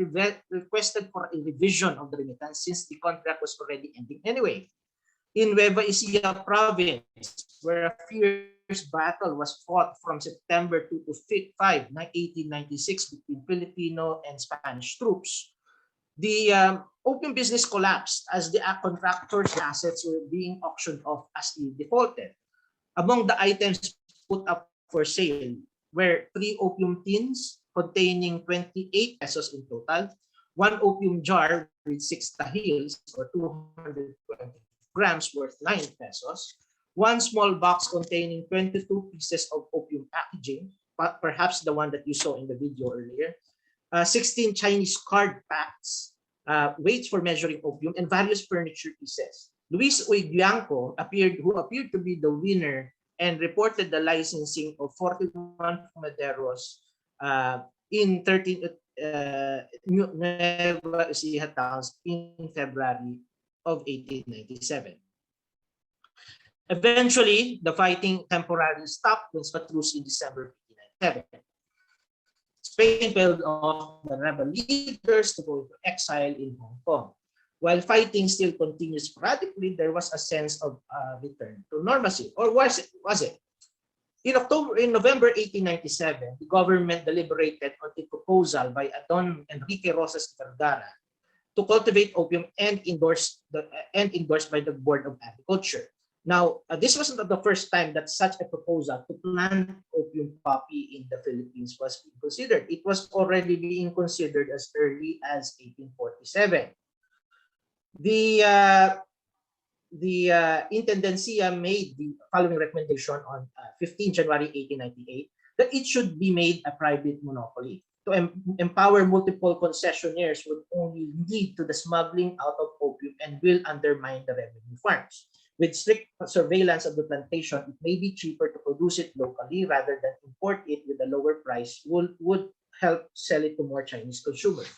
requested for a revision of the remittance since the contract was already ending anyway. In Nueva Ecija province, where a fierce battle was fought from September 2 to 5, 1896 between Filipino and Spanish troops, the opium business collapsed as the contractor's assets were being auctioned off as he defaulted. Among the items put up for sale were 3 opium tins containing 28 pesos in total, 1 opium jar with 6 tahils or 220 grams worth 9 pesos, 1 small box containing 22 pieces of opium packaging, perhaps the one that you saw in the video earlier, 16 Chinese card packs, weights for measuring opium, and various furniture pieces. Luis Oiglianco who appeared to be the winner and reported the licensing of 41 fumaderos in 13 Nueva Ecija towns in February of 1897. Eventually, the fighting temporarily stopped when truce in December 1897. Spain failed off the rebel leaders to go into exile in Hong Kong. While fighting still continues sporadically, there was a sense of return to normalcy. Or was it? In November 1897, the government deliberated on a proposal by Don Enrique Rosas Vergara to cultivate opium and endorsed by the Board of Agriculture. Now, this wasn't the first time that such a proposal to plant opium poppy in the Philippines was being considered. It was already being considered as early as 1847. The Intendencia made the following recommendation on 15 January 1898 that it should be made a private monopoly. To empower multiple concessionaires would only lead to the smuggling out of opium and will undermine the revenue farms. With strict surveillance of the plantation, it may be cheaper to produce it locally rather than import it with a lower price would help sell it to more Chinese consumers.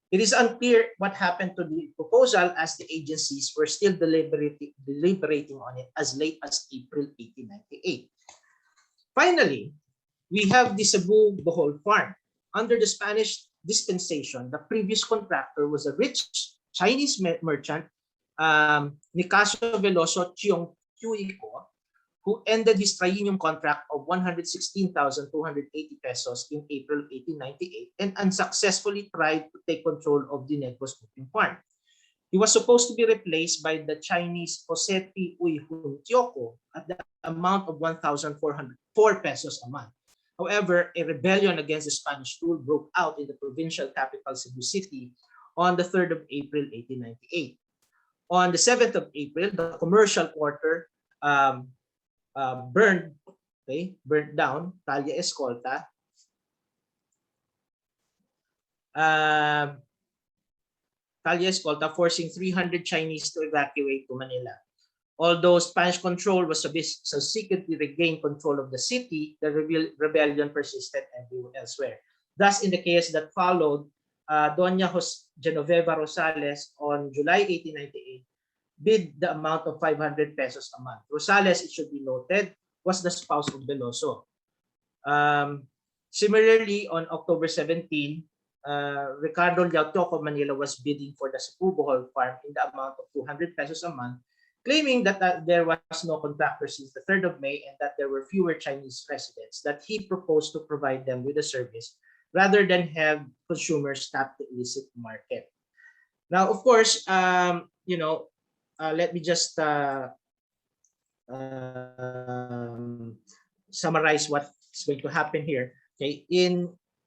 It is unclear what happened to the proposal as the agencies were still deliberating on it as late as April 1898. Finally, we have the Cebu Bohol farm. Under the Spanish dispensation, the previous contractor was a rich Chinese merchant, Nicasio Veloso Chiong Chuico, who ended his triennium contract of 116,280 pesos in April 1898 and unsuccessfully tried to take control of the Negros opium farm. He was supposed to be replaced by the Chinese Jose P. Uy Hun Tioko at the amount of 1,404 pesos a month. However, a rebellion against the Spanish rule broke out in the provincial capital Cebu City on the 3rd of April 1898. On the 7th of April, the commercial quarter um, burnt down Calle Escolta. Calle Escolta, forcing 300 Chinese to evacuate to Manila. Although Spanish control was subsequently regained control of the city, the rebellion persisted everywhere elsewhere. Thus, in the case that followed, Doña Genoveva Rosales on July 1898 bid the amount of 500 pesos a month. Rosales, it should be noted, was the spouse of Veloso. Similarly, on October 17, Ricardo Liautoc of Manila was bidding for the Cebu Bohol farm in the amount of 200 pesos a month, claiming that there was no contractor since the 3rd of May and that there were fewer Chinese residents, that he proposed to provide them with a service rather than have consumers tap the illicit market. Now, of course, let me just summarize what's going to happen here. Okay,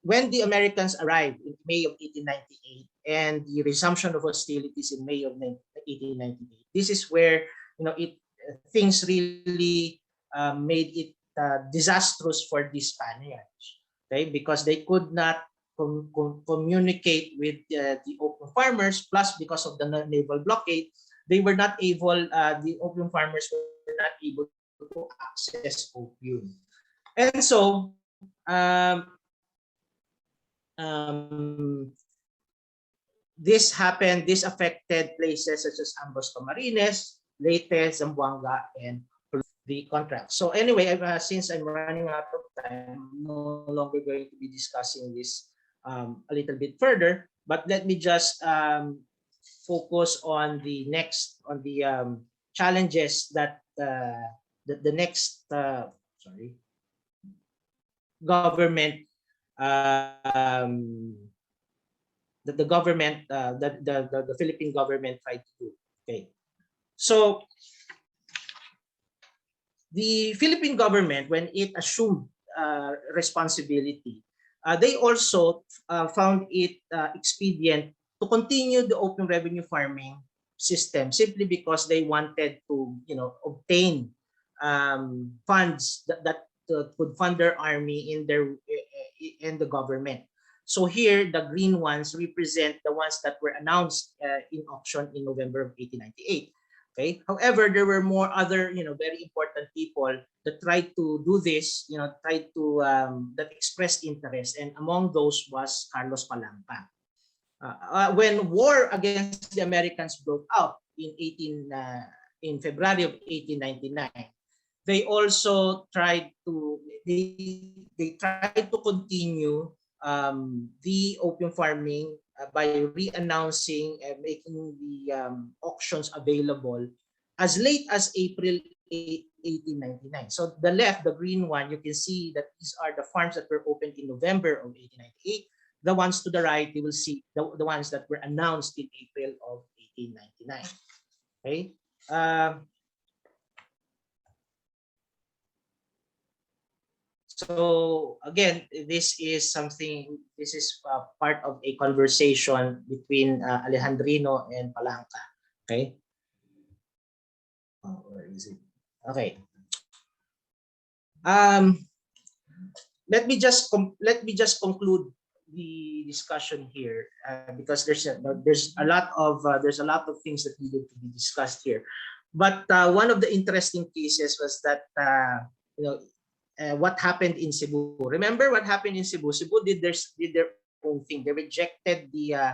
when the Americans arrived in May of 1898 and the resumption of hostilities in May of 1898, this is where things really made it disastrous for the Spaniards. Okay, because they could not communicate with the opium farmers, plus because of the naval blockade, they were not able. The opium farmers were not able to access opium, and so this happened. This affected places such as Ambos Camarines, Leyte, Zamboanga, and the contract. So anyway, since I'm running out of time, I'm no longer going to be discussing this a little bit further. But let me just focus on the challenges that the next government the Philippine government tried to do. Okay, so the Philippine government, when it assumed responsibility, they also found it expedient to continue the opium revenue farming system, simply because they wanted to, obtain funds that could fund their army in the government. So here, the green ones represent the ones that were announced in auction in November of 1898. Okay. However, there were more other, very important people that tried to do this, that expressed interest, and among those was Carlos Palanca. When war against the Americans broke out in February of 1899, they also tried to continue the opium farming by re-announcing and making the auctions available as late as April 1899. So the left, the green one, you can see that these are the farms that were opened in November of 1898. The ones to the right, you will see the ones that were announced in April of 1899. Okay. So again, this is part of a conversation between Alejandrino and Palanca. Okay. Oh, where is it? Okay. Let me just conclude the discussion here because there's a lot of things that needed to be discussed here. But one of the interesting cases was that what happened in Cebu. Remember what happened in Cebu? Cebu did their own thing. They rejected the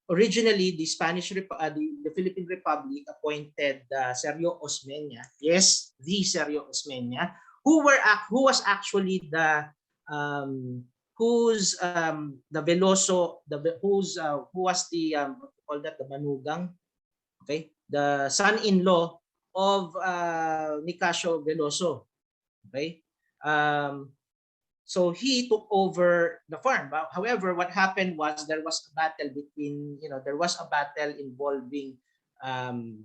originally the the Philippine Republic appointed Sergio Osmeña. Yes, the Sergio Osmeña, who was actually the Veloso, who was the call that the Manugang, okay, the son-in-law of Nicasio Veloso. Okay. So he took over the farm. But however, what happened was there was a battle involving um,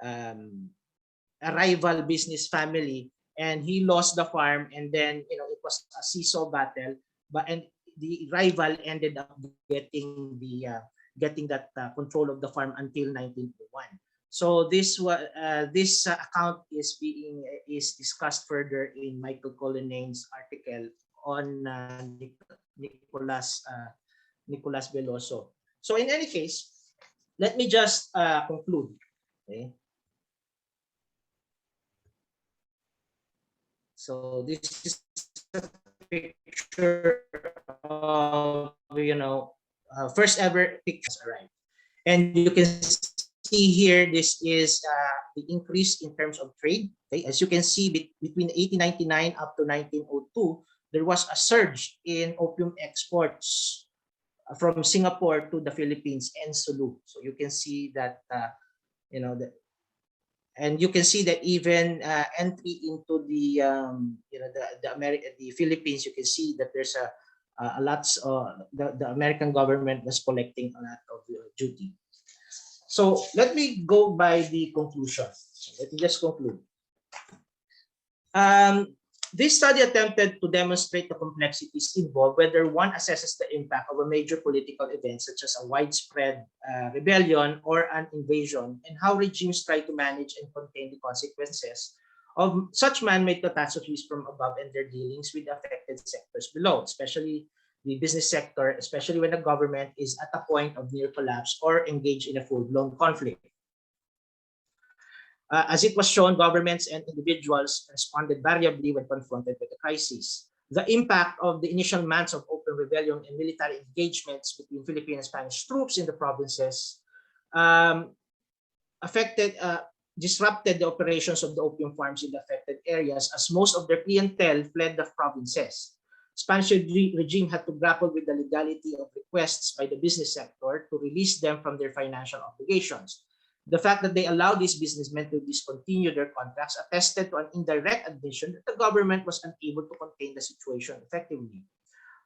um, a rival business family, and he lost the farm, and then it was a seesaw battle, but and the rival ended up getting that control of the farm until 1901. So this account is discussed further in Michael Colonna's article on Nicolas Veloso. So in any case, let me just conclude. Okay. So this is a picture of first ever pictures arrived, and you can see here this is the increase in terms of trade. Okay, as you can see, between 1899 up to 1902, there was a surge in opium exports from Singapore to the Philippines and Sulu. So you can see that and you can see that even entry into the Philippines, you can see that there's a lots the American government was collecting a lot of duty. So let me go by the conclusion. Let me just conclude. This study attempted to demonstrate the complexities involved, whether one assesses the impact of a major political event such as a widespread rebellion or an invasion, and how regimes try to manage and contain the consequences of such man-made catastrophes from above and their dealings with affected sectors below, especially the business sector, especially when the government is at a point of near collapse or engaged in a full-blown conflict. As it was shown, governments and individuals responded variably when confronted with the crisis. The impact of the initial months of open rebellion and military engagements between Philippine and Spanish troops in the provinces disrupted the operations of the opium farms in the affected areas, as most of their clientele fled the provinces. Spanish regime had to grapple with the legality of requests by the business sector to release them from their financial obligations. The fact that they allowed these businessmen to discontinue their contracts attested to an indirect admission that the government was unable to contain the situation effectively.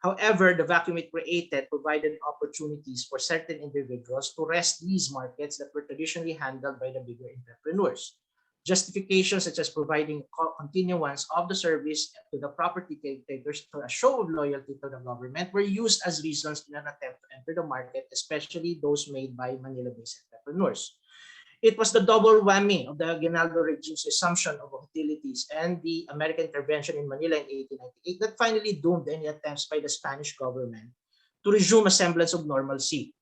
However, the vacuum it created provided opportunities for certain individuals to wrest these markets that were traditionally handled by the bigger entrepreneurs. Justifications such as providing continuance of the service to the property takers for a show of loyalty to the government were used as reasons in an attempt to enter the market, especially those made by Manila-based entrepreneurs. It was the double whammy of the Aguinaldo regime's resumption of hostilities and the American intervention in Manila in 1898 that finally doomed any attempts by the Spanish government to resume a semblance of normalcy.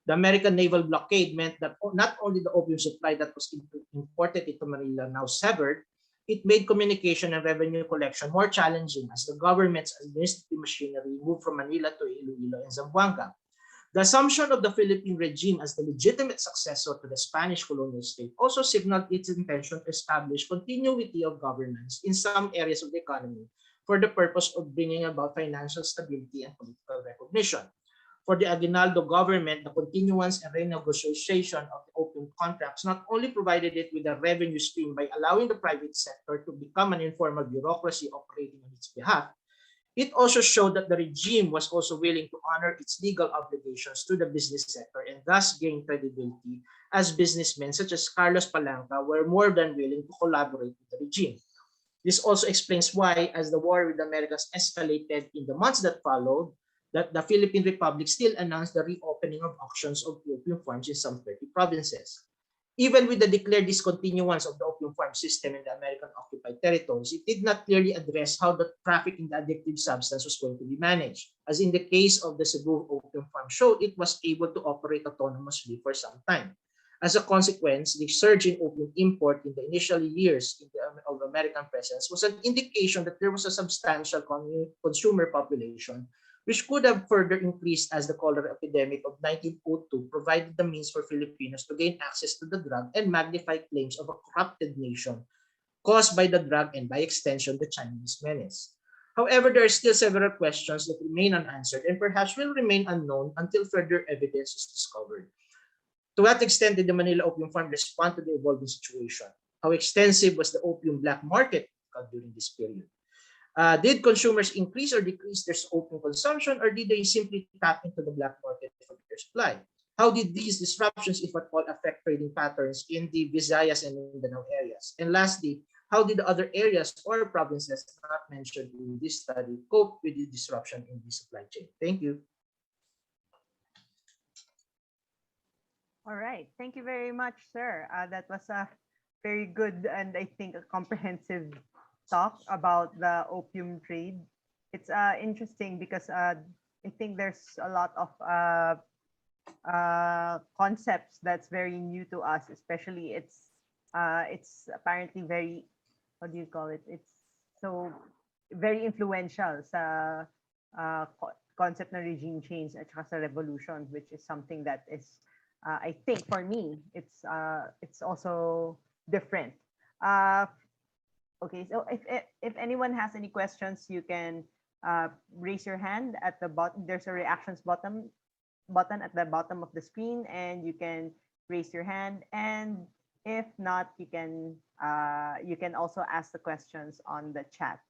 The American naval blockade meant that not only the opium supply that was imported into Manila now severed, it made communication and revenue collection more challenging as the government's administrative machinery moved from Manila to Iloilo and Zamboanga. The assumption of the Philippine regime as the legitimate successor to the Spanish colonial state also signaled its intention to establish continuity of governance in some areas of the economy for the purpose of bringing about financial stability and political recognition. For the Aguinaldo government, the continuance and renegotiation of the opium contracts not only provided it with a revenue stream by allowing the private sector to become an informal bureaucracy operating on its behalf, it also showed that the regime was also willing to honor its legal obligations to the business sector and thus gain credibility, as businessmen such as Carlos Palanca were more than willing to collaborate with the regime. This also explains why, as the war with the Americas escalated in the months that followed, that the Philippine Republic still announced the reopening of auctions of opium farms in some 30 provinces. Even with the declared discontinuance of the opium farm system in the American-occupied territories, it did not clearly address how the traffic in the addictive substance was going to be managed. As in the case of the Cebu opium farm showed, it was able to operate autonomously for some time. As a consequence, the surge in opium import in the initial years of American presence was an indication that there was a substantial consumer population, which could have further increased as the cholera epidemic of 1902 provided the means for Filipinos to gain access to the drug and magnify claims of a corrupted nation caused by the drug and by extension the Chinese menace. However, there are still several questions that remain unanswered and perhaps will remain unknown until further evidence is discovered. To what extent did the Manila opium farm respond to the evolving situation? How extensive was the opium black market during this period? Did consumers increase or decrease their opium consumption, or did they simply tap into the black market for their supply? How did these disruptions, if at all, affect trading patterns in the Visayas and Mindanao areas? And lastly, how did the other areas or provinces not mentioned in this study cope with the disruption in the supply chain? Thank you. All right. Thank you very much, sir. That was a very good and I think a comprehensive talk about the opium trade. It's interesting because I think there's a lot of concepts that's very new to us, especially it's apparently very, what do you call it? It's so very influential sa concept ng regime change at saka sa revolution, which is something that is I think for me it's also different. Okay, so if anyone has any questions, you can raise your hand at the bottom. There's a reactions button at the bottom of the screen, and you can raise your hand. And if not, you can also ask the questions on the chat.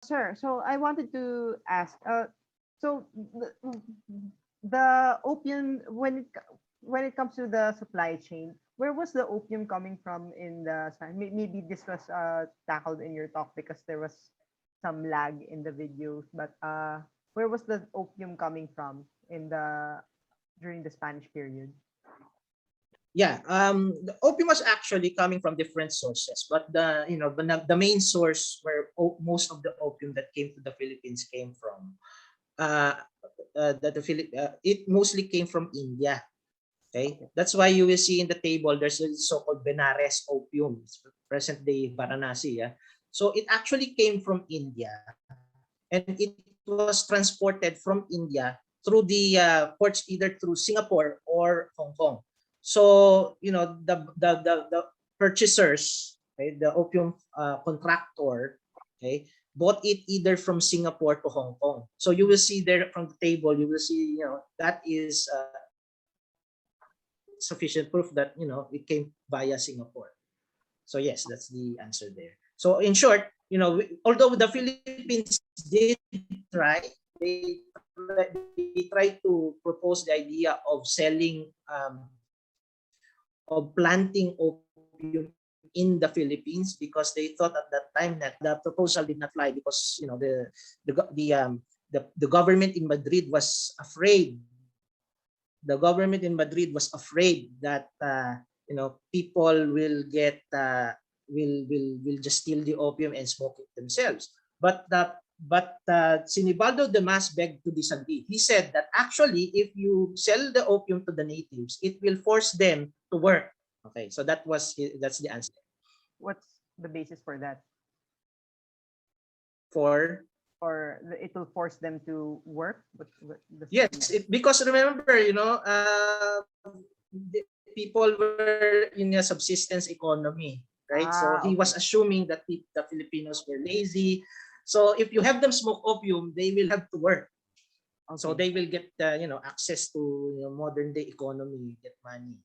Sir, so I wanted to ask, so the opium, when it comes to the supply chain, where was the opium coming from in the, maybe this was tackled in your talk because there was some lag in the videos, but where was the opium coming from during the Spanish period? Yeah, the opium was actually coming from different sources, but the main source where most of the opium that came to the Philippines came from, it mostly came from India. Okay, that's why you will see in the table there's a so-called Benares opium, present-day Varanasi. Yeah, so it actually came from India, and it was transported from India through the ports, either through Singapore or Hong Kong. So the purchasers, okay, the opium contractor, okay, bought it either from Singapore to Hong Kong. So you will see there from the table, you will see that is sufficient proof that it came via Singapore. So yes, that's the answer there. So in short, although the Philippines did try, they tried to propose the idea of selling, of planting opium in the Philippines, because they thought at that time that the proposal did not fly because the government in Madrid was afraid. The government in Madrid was afraid that people will get will just steal the opium and smoke it themselves. But Sinibaldo de Mas begged to disagree. He said that actually, if you sell the opium to the natives, it will force them to work. Okay, so that's the answer. What's the basis for that? Or it will force them to work? Yes, because remember, people were in a subsistence economy, right? So he was assuming that the Filipinos were lazy. So if you have them smoke opium, they will have to work. Okay. So they will get access to modern day economy, get money,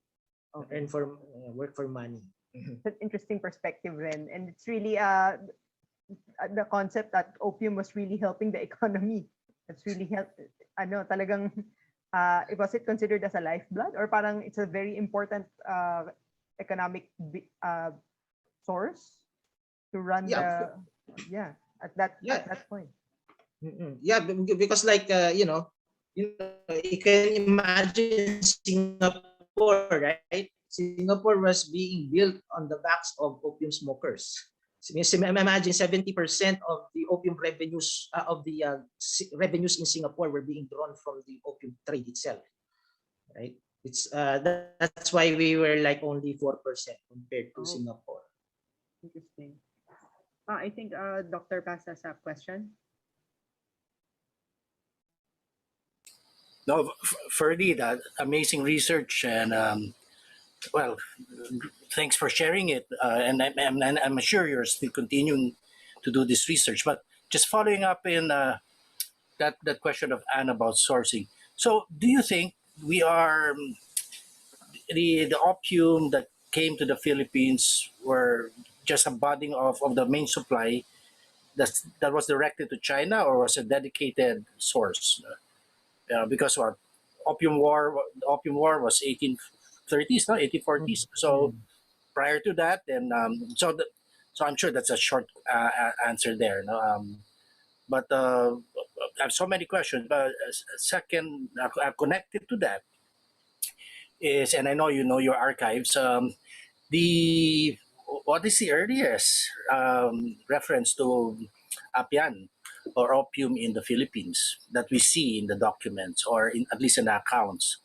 earn for work for money. It's an interesting perspective then, and it's really the concept that opium was really helping the economy. It's really helped. Talagang was it considered as a lifeblood, or parang it's a very important economic source to run at that point. Yeah, because you can imagine Singapore, right? Singapore was being built on the backs of opium smokers. Imagine 70% of the opium revenues revenues in Singapore were being drawn from the opium trade itself, right? It's that's why we were like only 4% compared to Singapore. Interesting. I think Dr. Paz has a question. No, Ferdy, that amazing research, and well, thanks for sharing it. And I'm sure you're still continuing to do this research. But just following up in that question of Anne about sourcing. So, do you think we are the opium that came to the Philippines were just a budding of the main supply, that was directed to China, or was a dedicated source? Because what the Opium War was 1830s, no, 1840s. So prior to that, and so I'm sure that's a short answer there. No? But I have so many questions. But second, connected to that is, and I know you know your archives. The What is the earliest reference to Apian or opium in the Philippines that we see in the documents, or at least in the accounts?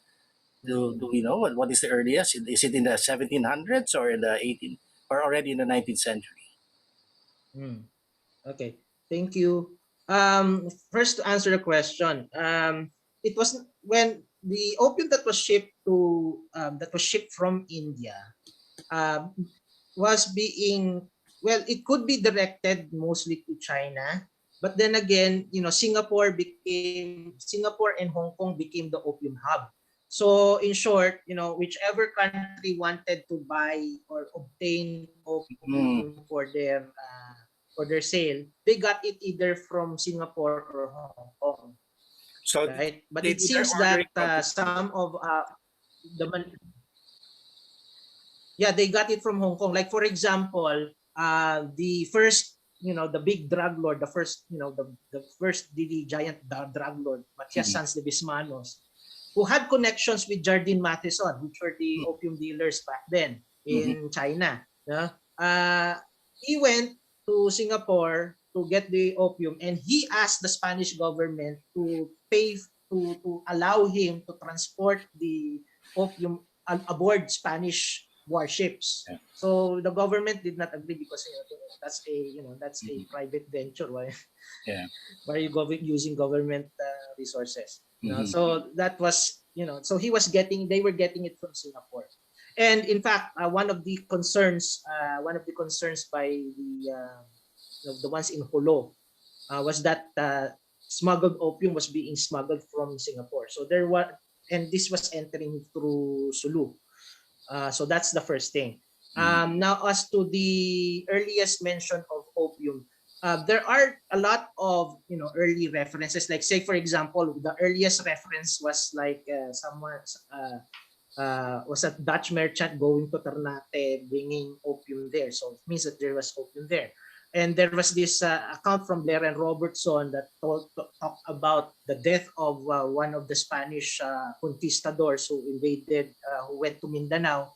Do we know what is the earliest? Is it in the 1700s or in the 18 or already in the 19th century? Okay, thank you. First, to answer the question, it was when the opium that was shipped from India um, was being, well, it could be directed mostly to China, but then again, Singapore and Hong Kong became the opium hub. So in short, whichever country wanted to buy or obtain Mm. opium for their sale, they got it either from Singapore or Hong Kong, So right? But they it did their seems ordering that from some of the yeah, they got it from Hong Kong. Like for example, the first, the big drug lord, the first, the first really giant drug lord, Matias Mhm. Sanz de Bismanos, who had connections with Jardine Matheson, which were the opium dealers back then in China. Yeah? He went to Singapore to get the opium, and he asked the Spanish government to pay to allow him to transport the opium aboard Spanish warships. Yeah. So the government did not agree because that's a Mhm. private venture. Why Yeah. why are you using government resources? Mhm. So that was, so they were getting it from Singapore. And in fact, one of the concerns by the ones in Holo was that smuggled opium was being smuggled from Singapore. So there was, and this was entering through Sulu. So that's the first thing. Now, as to the earliest mention of opium, there are a lot of early references. Like, say for example, the earliest reference was like someone was a Dutch merchant going to Ternate bringing opium there. So it means that there was opium there. And there was this account from Blair and Robertson that talked about the death of one of the Spanish conquistadors who went to Mindanao,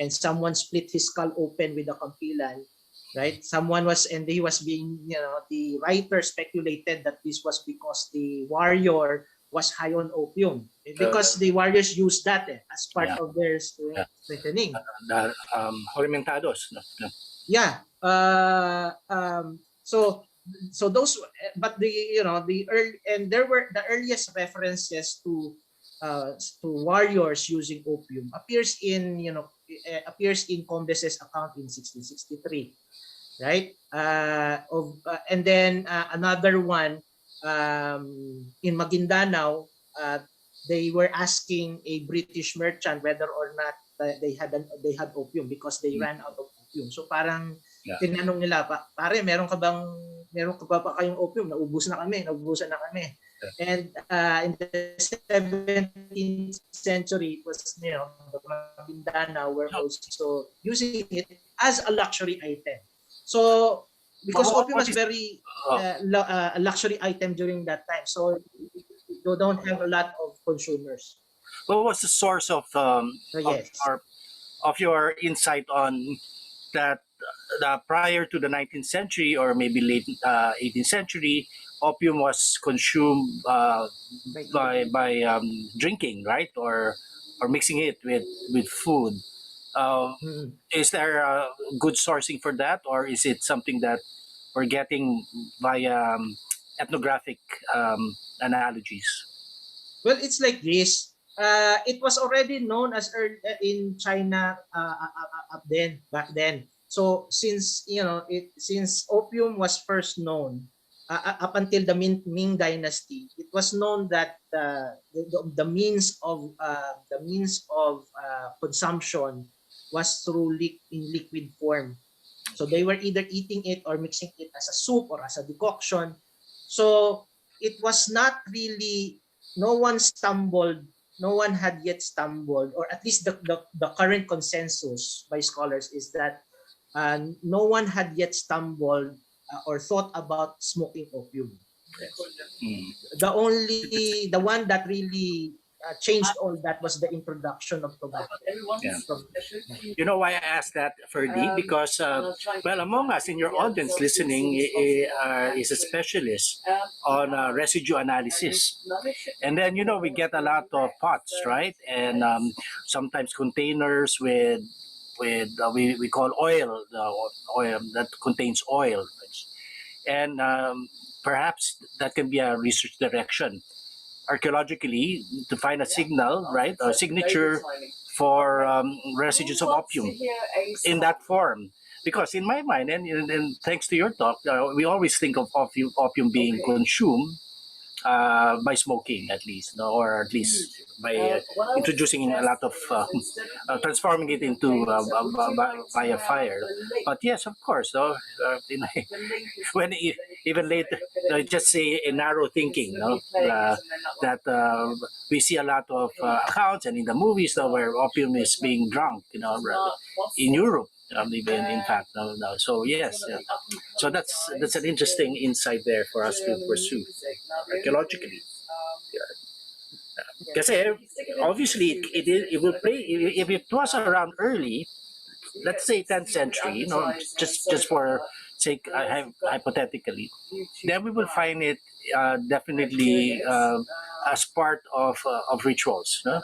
and someone split his skull open with a kampilan, right? And he was being, the writer speculated that this was because the warrior was high on opium, because the warriors used that as part Yeah. of their Yeah. strengthening. Alimentados. No? No. Yeah. So those, but the early, and there were the earliest references to warriors using opium appears in Combes's account in 1663, right? And then another one in Maguindanao, they were asking a British merchant whether or not they had opium because they ran out of opium. So parang tinanong nila, pare, meron ka ba kayong opium? Naubusan na kami. And in the 17th century, it was, the Maguindanao were also using it as a luxury item. So because opium was very a luxury item during that time, so you don't have a lot of consumers. What was the source of Yes. your insight on that? Prior to the 19th century or maybe late 18th century, opium was consumed by drinking, right, or mixing it with food. Is there a good sourcing for that, or is it something that we're getting via ethnographic analogies? Well, it's like this. It was already known as in China back then. So since since opium was first known up until the Ming Dynasty, it was known that the means of consumption was through in liquid form. So they were either eating it or mixing it as a soup or as a decoction. So it was not really, no one stumbled, no one had yet stumbled, or at least the current consensus by scholars is that no one had yet stumbled or thought about smoking opium. Mm. The one that really changed all that was the introduction of tobacco. Yeah. From, You know why I asked that, Ferdy? Because, well, among us in your audience listening is a specialist on residue analysis. And then, you know, we get a lot of pots, right? And sometimes containers with we call oil, the oil that contains oil. And perhaps that can be a research direction. Archaeologically, to find a signal, right, a signature for residues of opium in that form. Because in my mind, and thanks to your talk, we always think of opium being consumed by smoking, at least, no? Or at least by introducing a lot of transforming it into by a fire. But yes, of course, no? In, when even later, just say a narrow thinking, no? That we see a lot of accounts and in the movies, though, where opium is being drunk, you know, in Europe. Even in fact, no. So yes, yeah. So that's an interesting insight there for us to pursue archaeologically. Because obviously it will play if it was around early, let's say 10th century, you know, just for sake, hypothetically, then we will find it definitely as part of rituals, no?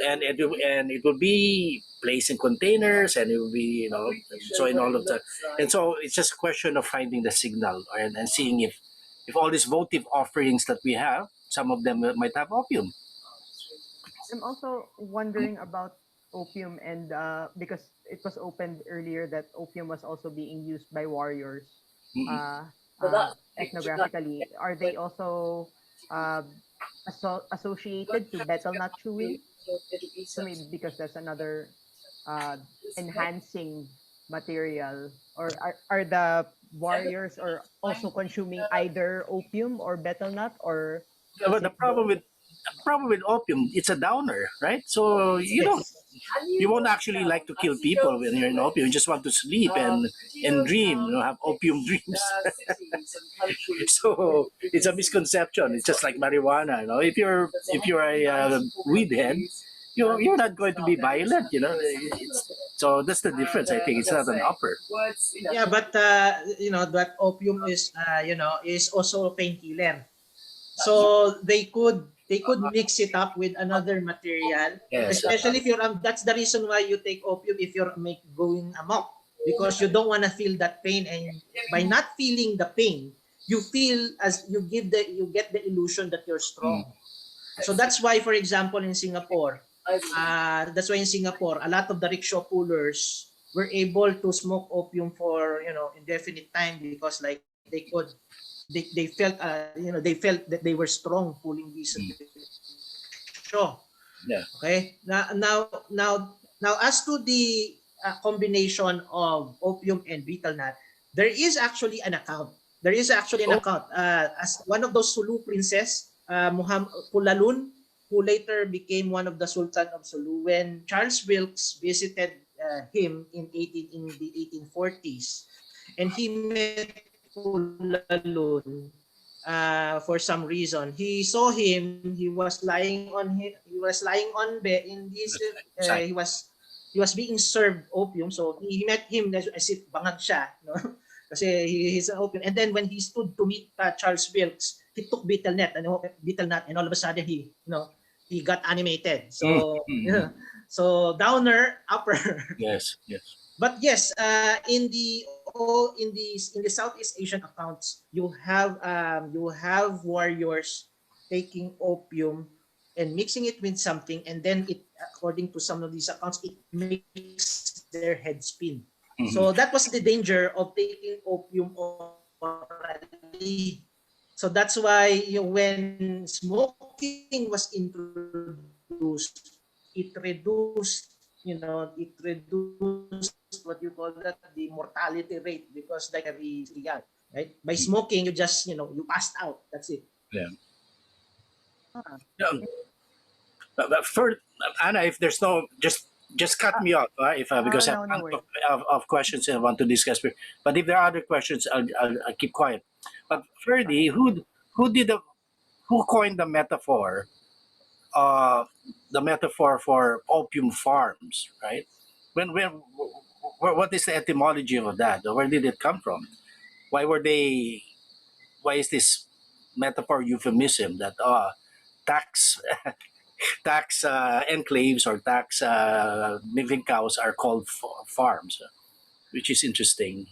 And it will be placed in containers, and it will be, you know, so in all of that, and so it's just a question of finding the signal and seeing if all these votive offerings that we have, some of them might have opium. I'm also wondering about opium, and because it was opened earlier that opium was also being used by warriors uh, ethnographically. Are they also uh, associated to betel nut chewing? So maybe because that's another uh, enhancing material, or are the warriors or also consuming either opium or betel nut, or But is the it both? problem with opium, it's a downer, right? So yes. you won't actually like to kill people when you're in opium. You just want to sleep and dream, you know, have opium dreams. So it's a misconception. It's just like marijuana, you know. If you're a weed head, you're not going to be violent, you know. So that's the difference. I think it's not an upper. Yeah, but you know that opium is is also a painkiller. So they could mix it up with another material, Yes. especially if you're that's the reason why you take opium if you're going amok, because you don't want to feel that pain, and by not feeling the pain, you feel as you get the illusion that you're strong. So that's why, for example, in Singapore, a lot of the rickshaw pullers were able to smoke opium for indefinite time, because like they felt they felt that they were strong pulling these rickshaw. Yeah. Okay. Now as to the combination of opium and betel nut, there is actually an account. As one of those Sulu princes, Muhammad Pulalun, who later became one of the Sultan of Sulu, when Charles Wilkes visited him in the 1840s, and he met Pulalun for some reason. He saw him. He was being served opium. So he met him as if bangag siya, no? Kasi he's an opium. And then when he stood to meet Charles Wilkes, he took betel nut, and all of a sudden he got animated. So so downer, upper. Yes. But yes, in the Southeast Asian accounts, you have warriors taking opium and mixing it with something, and then according to some of these accounts, it makes their head spin. So that was the danger of taking opium orally. So that's why when smoking was introduced, it reduced what you call that, the mortality rate, because like very young, right? By smoking, you just, you passed out. That's it. Yeah. Ah. But for Anna, if there's no, just cut me off, if because I have No, a no bunch worries. of questions I want to discuss. But if there are other questions, I'll keep quiet. But Ferdy, who did the who coined uh, the metaphor for opium farms, right? When what is the etymology of that? Where did it come from? Why were they? Why is this metaphor euphemism that tax tax enclaves or tax milking cows are called farms, which is interesting.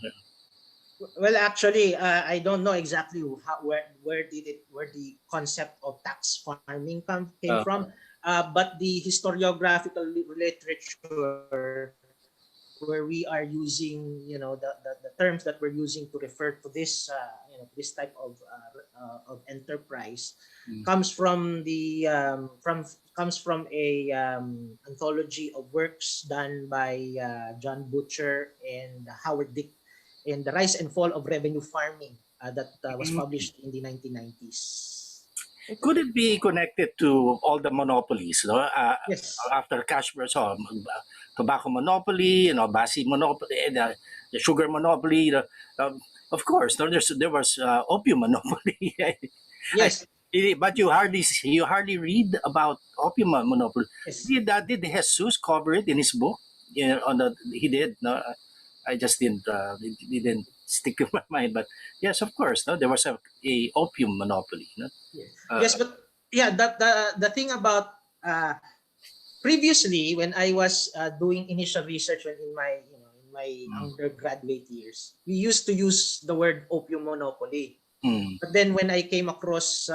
Well, actually, I don't know exactly where the concept of tax farming came Uh, from, but the historiographical literature where we are using, the terms that we're using to refer to this, this type of enterprise, Mm. comes from the comes from a anthology of works done by John Butcher and Howard Dick in The Rise and Fall of Revenue Farming, that was published in the 1990s. Could it be connected to all the monopolies? No? Yes. After cash, so tobacco monopoly, Basi monopoly, the sugar monopoly. Of course, no, there was opium monopoly. Yes. But you hardly read about opium monopoly. Yes. Did Jesus cover it in his book? Yeah, he did. No, I just it didn't stick to my mind. But yes, of course, no, there was a opium monopoly. No? Yes, but yeah, the thing about previously, when I was doing initial research when in my undergraduate years, we used to use the word opium monopoly. Mm. But then when I came across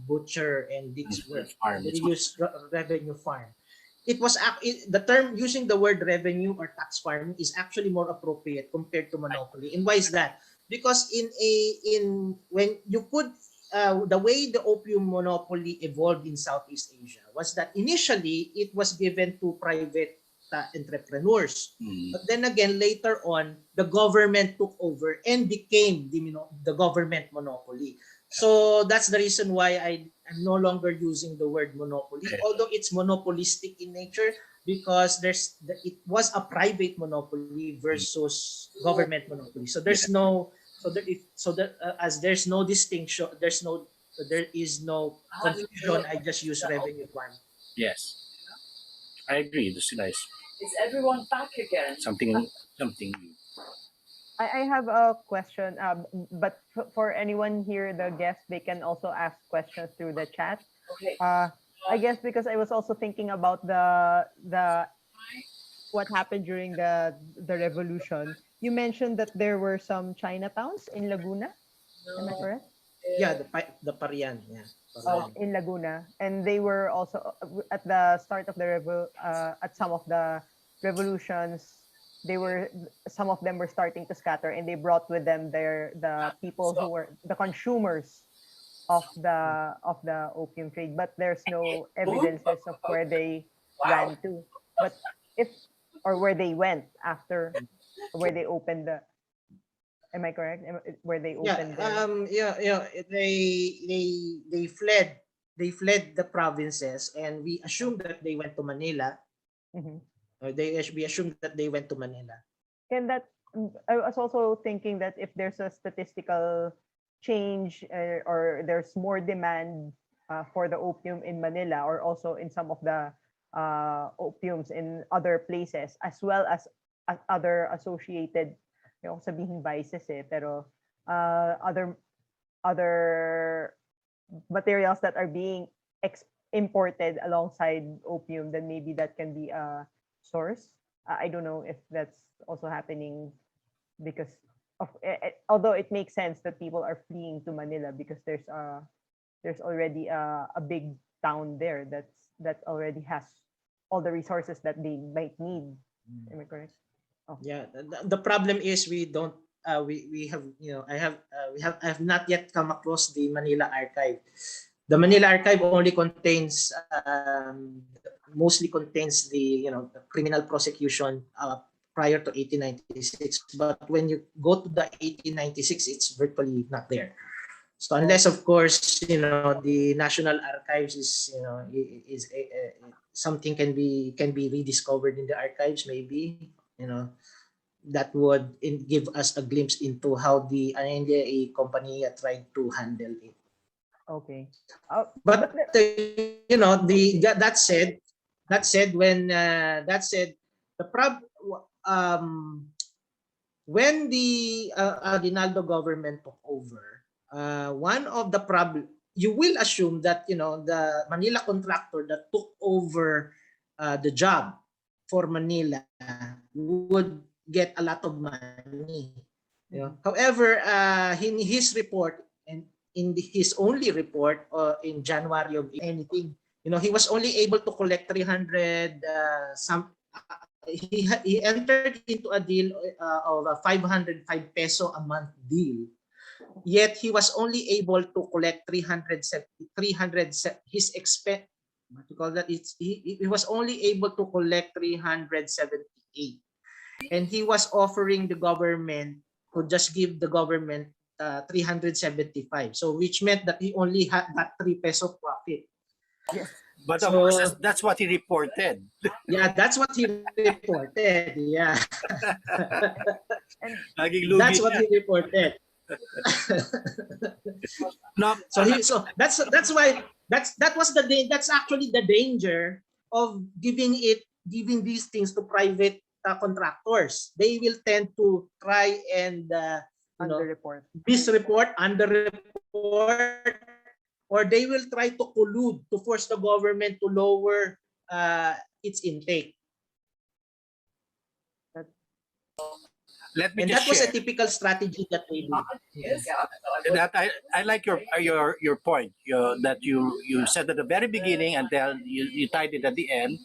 Butcher and Dick's work, they used revenue farm. It was the term using the word revenue or tax farm is actually more appropriate compared to monopoly. And why is that? Because in when you put the way the opium monopoly evolved in Southeast Asia was that initially it was given to private entrepreneurs. Mm. But then again, later on, the government took over and became the government monopoly. So that's the reason why I'm no longer using the word monopoly, although it's monopolistic in nature, because it was a private monopoly versus government monopoly. So there's no as there's no distinction, there is no confusion. I just use revenue farm. Yes, I agree. That's nice. Is everyone back again? Something new. I have a question, but for anyone here, the guests, they can also ask questions through the chat. Okay. I guess because I was also thinking about the what happened during the revolution. You mentioned that there were some Chinatowns in Laguna. Am I correct? Yeah, the Parian. Yeah. Parian. In Laguna, and they were also at the start of the at some of the revolutions. Some of them were starting to scatter, and they brought with them the people who were the consumers of the opium trade. But there's no evidences of where they ran to, but or where they went after, where they opened the. Am I correct? Where they opened? They fled. They fled the provinces, and we assume that they went to Manila. Mm-hmm. We assume that they went to Manila. And that I was also thinking that if there's a statistical change or there's more demand for the opium in Manila, or also in some of the opiums in other places, as well as other associated, sabihin vices pero other materials that are being imported alongside opium, then maybe that can be a source. I don't know if that's also happening because of although it makes sense that people are fleeing to Manila because there's already a big town there that already has all the resources that they might need. Am I correct? Oh. Yeah, the problem is we don't we have I have not yet come across the Manila archive. The Manila archive only contains mostly contains the the criminal prosecution prior to 1896. But when you go to the 1896, it's virtually not there. So unless, of course, the National Archives is, something can be rediscovered in the archives, maybe, that would give us a glimpse into how the NDA company tried to handle it. Okay. But that said, when the Aguinaldo government took over, one of the problem, you will assume that the Manila contractor that took over the job for Manila would get a lot of money. However, in his report, and his only report in January of anything, he was only able to collect 300 he entered into a deal of a 505 peso a month deal. Yet he was only able to collect 300 his expense, what you call that, he was only able to collect 378, and he was offering the government to just give the government 375, so which meant that he only had that 3 peso profit. Yes. But of course, that's what he reported. Yeah, that's what he reported. Yeah. That's what he reported. No, So that's actually the danger of giving these things to private contractors. They will tend to try and Underreport. misreport, underreport, or they will try to collude to force the government to lower its intake. let me And just that was a share typical strategy that they did. that I like your point that you said at the very beginning, and then you tied it at the end.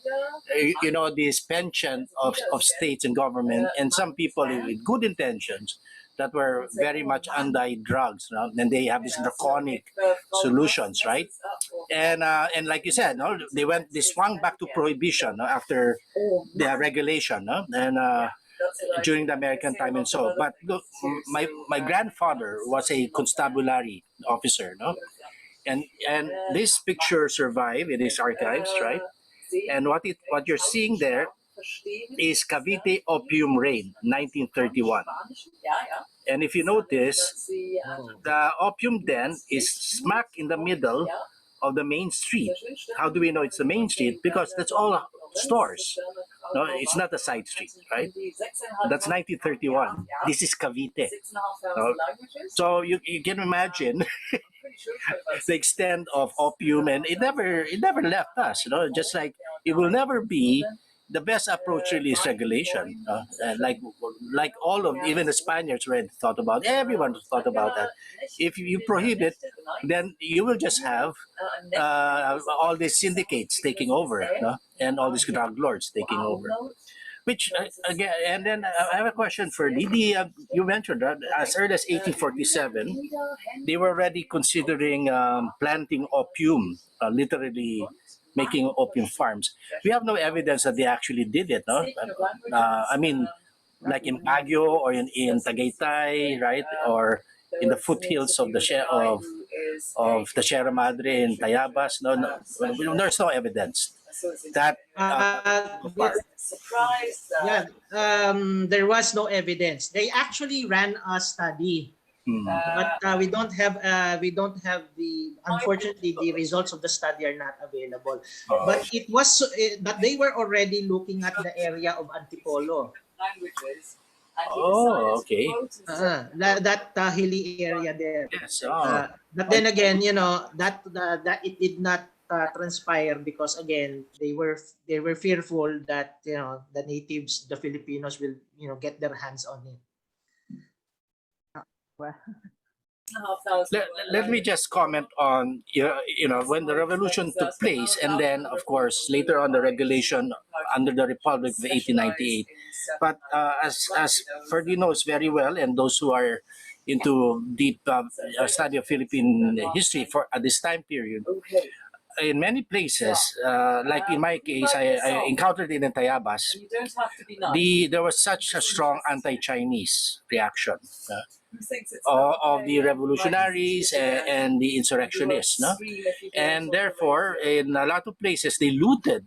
This penchant of states and government, and some people with good intentions that were very much anti-drugs, and they have these draconic solutions, right? And like you said, they swung back to prohibition after the regulation, and during the American time and so. But look, my grandfather was a constabulary officer, and this picture survived in his archives, right? And what you're seeing there is Cavite Opium Raid, 1931. And if you notice, the opium den is smack in the middle of the main street. How do we know it's the main street? Because that's all stores. No, it's not a side street, right? That's 1931. This is Cavite. So you can imagine the extent of opium, and it never left us. Just like it will never be. The best approach really is regulation. Like all of, even the Spaniards already thought about. Everyone thought about that. If you prohibit, then you will just have all these syndicates taking over, and all these drug lords taking over. Which again, and then I have a question for Didi. You mentioned that as early as 1847, they were already considering planting opium, literally making opium farms. We have no evidence that they actually did it, no? I mean, like in Baguio or in Tagaytay, right? Or in the foothills of the Sierra Madre in Tayabas. No, there's no evidence that there was no evidence. They actually ran a study, but we don't have the, unfortunately, the results of the study are not available. But but they were already looking at the area of Antipolo. Oh, okay. That hilly area there. Yes. But then again, that it did not transpire because again they were fearful that the natives, the Filipinos, will get their hands on it. Well, let me just comment on when the revolution took place, and then of course later on the regulation under the Republic of 1898. But as Ferdy knows very well, and those who are into deep study of Philippine history for at this time period, in many places, like in my case, I encountered it in Tayabas. And you don't have to be nice. There was such a strong anti-Chinese reaction Who thinks it's of the okay, revolutionaries right, and the you will insurrectionists, no? scream if you don't And on the therefore, radio. in a lot of places, they looted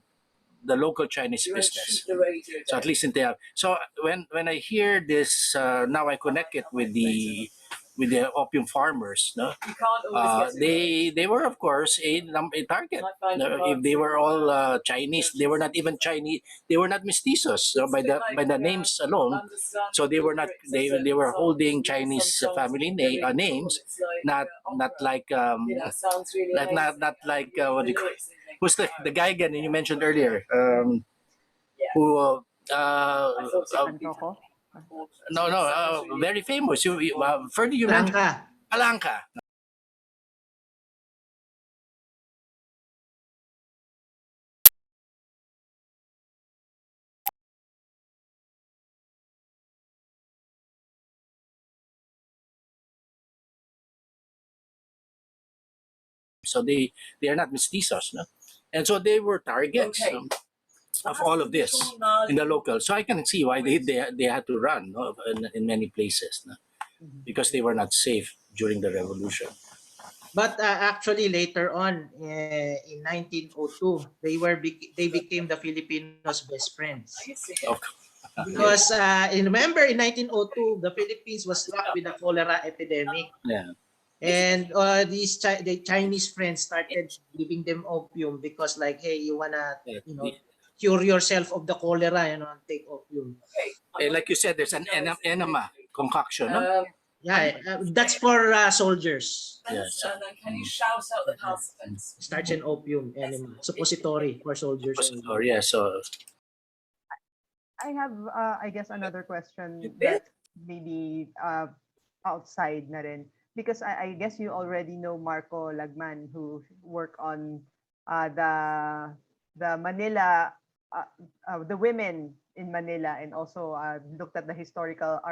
the local Chinese You won't business. shoot the radio So at down. least in Tayab. So when I hear this, now I connect it with the opium farmers, no? You can't always get it They were of course a target. right. I find No, the if they were all answer Chinese, they were not even Chinese. They were not mestizos, so It's a bit by the like, names alone. understand So they your were not. lyrics of They were certain holding songs. Chinese Some songs family are really cool. names, It's like, not opera. like You know, it sounds really not amazing. like And what do the you call, lyrics they make who's it the out. guy again you mentioned earlier? Yeah. Who I thought it would be Antoko. no very famous. Ferdinand, you mentioned Blanca. Palanca. So they are not mestizos, no? And so they were targets Okay. of all of this in the local. So I can see why they had to run, no, in many places, no? Because they were not safe during the revolution. But actually later on in 1902, they became the Filipinos' best friends. I see. Okay. Because remember in 1902, the Philippines was struck with the cholera epidemic. Yeah. And the Chinese friends started giving them opium because like, hey, you wanna, you know, cure yourself of the cholera, you know, and take opium. Okay. Like you said, there's an enema concoction, no? Yeah, that's for soldiers. Yes. And then can you shout out the house events? Starch and opium enema, suppository for soldiers. Or yeah, so I have, I guess, another question that maybe outside na rin. Because I guess you already know Marco Lagman, who worked on the Manila, the women in Manila, and also looked at the historical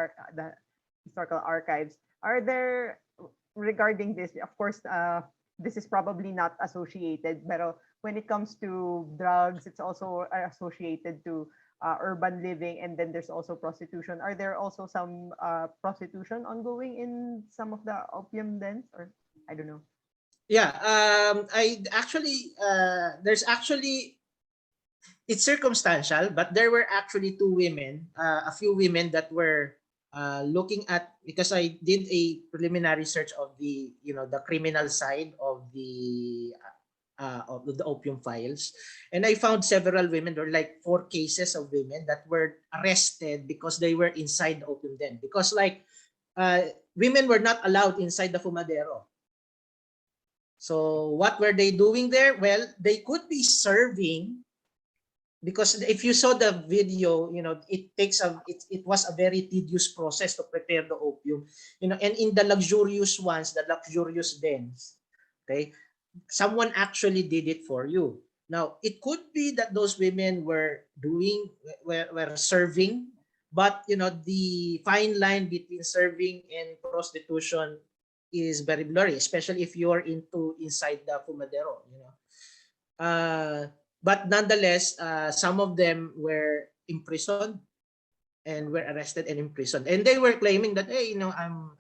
archives. Are there, regarding this, of course, this is probably not associated, but when it comes to drugs, it's also associated to urban living, and then there's also prostitution. Are there also some prostitution ongoing in some of the opium dens, or I don't know? Yeah, I actually there's actually, it's circumstantial, but there were actually a few women that were looking at, because I did a preliminary search of the, you know, the criminal side of the opium files, and I found several women. There were like 4 cases of women that were arrested because they were inside the opium den, because like women were not allowed inside the fumadero. So what were they doing there? Well, they could be serving, because if you saw the video, you know, it was a very tedious process to prepare the opium, you know, and in the luxurious ones, the luxurious dens, okay, someone actually did it for you. Now, it could be that those women were serving, but you know, the fine line between serving and prostitution is very blurry, especially if you're inside the fumadero, you know. But nonetheless, some of them were imprisoned and were arrested and imprisoned, and they were claiming that, hey, you know, I'm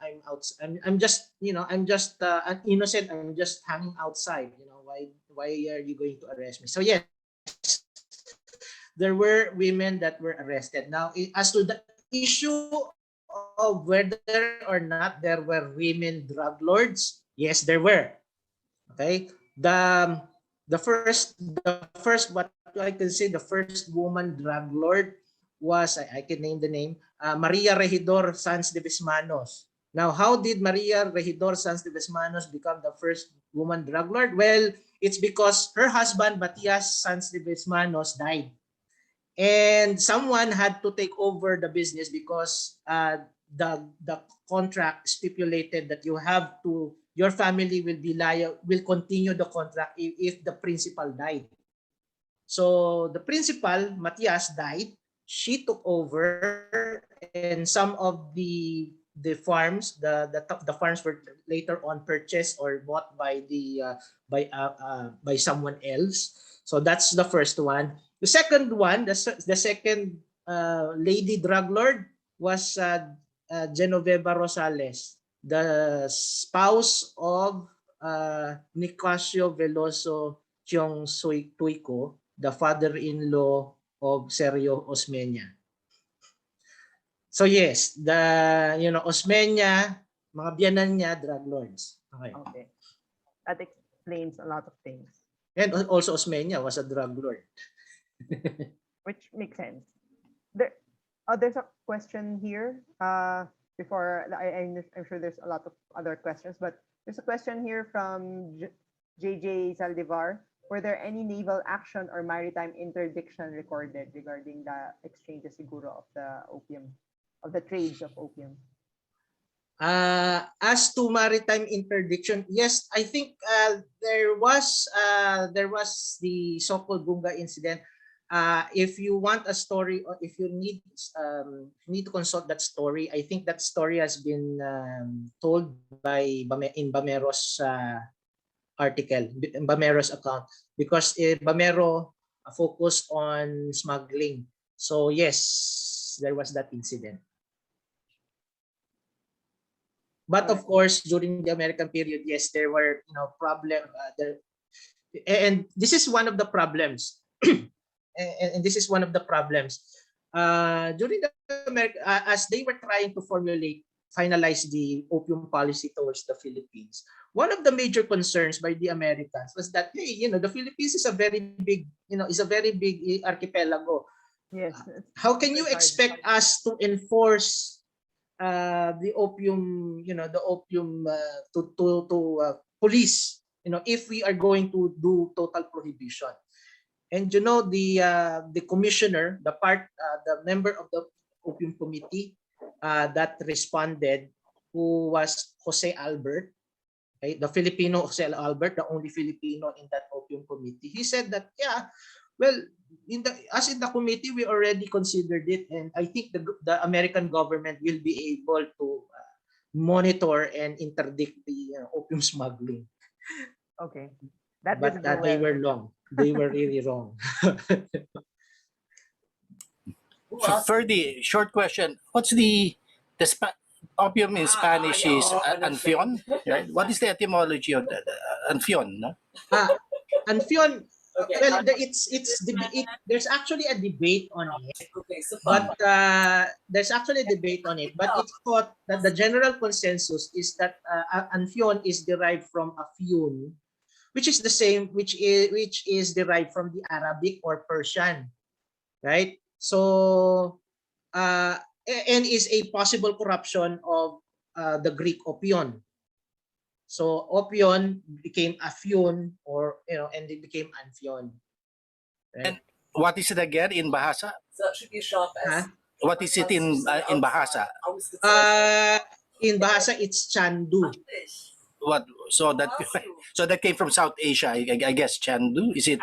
just, you know, I'm just innocent, I'm just hanging outside, you know, why are you going to arrest me? So yes, there were women that were arrested. Now, as to the issue of whether or not there were women drug lords, yes, there were. Okay, the first what I can say, the first woman drug lord was, I can name the name, Maria Regidor Sanz de Bismanos. Now, how did Maria Regidor Sanz de Bismanos become the first woman drug lord? Well, it's because her husband Matias Sanz de Bismanos died, and someone had to take over the business because the contract stipulated that your family will continue the contract if the principal died. So the principal, Matias, died. She took over, and some of the the farms, the farms were later on purchased or bought by by someone else. So that's the first one. The second one, the second lady drug lord was Genoveva Rosales, the spouse of Nicasio Veloso Chiong Tuico, the father-in-law of Sergio Osmeña. So yes, Osmeña, mga biyanan niya, drug lords. Okay. Okay. That explains a lot of things. And also Osmeña was a drug lord. Which makes sense. There's a question here. Before I'm sure there's a lot of other questions, but there's a question here from JJ Saldivar. Were there any naval action or maritime interdiction recorded regarding the exchanges siguro of the opium, of the trades of opium? As to maritime interdiction, yes, I think there was the so-called Bunga incident. If you want a story, or if you need to consult that story, I think that story has been told in Bamero's article, in Bamero's account, because Bamero focused on smuggling. So yes, there was that incident. But of course, during the American period, yes, there were problem there, and this is one of the problems. And this is one of the problems during the as they were trying to finalize the opium policy towards the Philippines. One of the major concerns by the Americans was that, hey, the Philippines is a very big, archipelago. Yes. How can you expect us to enforce the opium, to police, if we are going to do total prohibition? And the commissioner, the member of the Opium Committee that responded, who was Jose Albert, okay, the Filipino Jose Albert, the only Filipino in that Opium Committee. He said that, yeah, well, in the committee, we already considered it, and I think the American government will be able to monitor and interdict the opium smuggling. Okay. But they were wrong. They were really wrong. Ferdy, short question. What's the opium in Spanish is anfion, right? What is the etymology of that? Anfion, no? Anfion. Okay. Well, there's actually a debate on it, Okay, so but there's actually a debate on it. But it's thought that the general consensus is that anfion is derived from afyun, which is the same, which is derived from the Arabic or Persian, right? So, and is a possible corruption of the Greek opion. So opion became afyun, and it became anfion. Right? And what is it again in Bahasa? So it should be sharp as. What is it in Bahasa? In Bahasa, it's chandu. What? So that came from South Asia, I guess. Chandu, is it?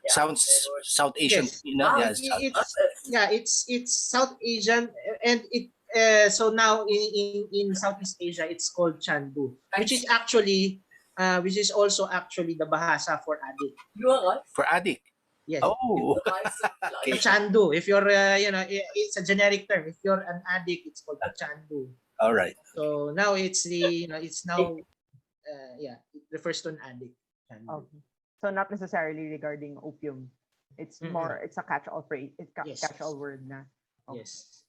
Sounds South Asian. Yes. It's South Asian, and it so now in Southeast Asia it's called chandu, which is also actually the Bahasa for addict. You are right. For addict. Yes. Oh. Okay. Chandu. If you're it's a generic term. If you're an addict, it's called chandu. All right. So now it's it's now it refers to an addict. Okay. So not necessarily regarding opium. It's more, it's a catch-all phrase. It's catch-all word na. Okay. Yes.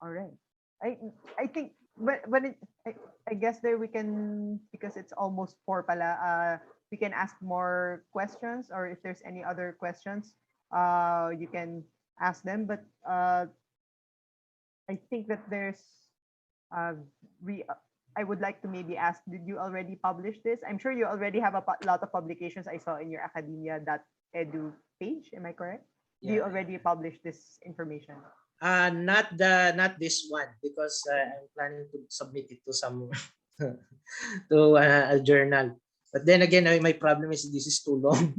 All right. I think when I guess there we can, because it's almost 4 pala, we can ask more questions, or if there's any other questions, you can ask them. But I think that there's I would like to maybe ask, did you already publish this? I'm sure you already have a lot of publications I saw in your academia.edu page. Am I correct? Yeah. Do you already publish this information? Not this one, because I'm planning to submit it to some to a journal. But then again, my problem is this is too long.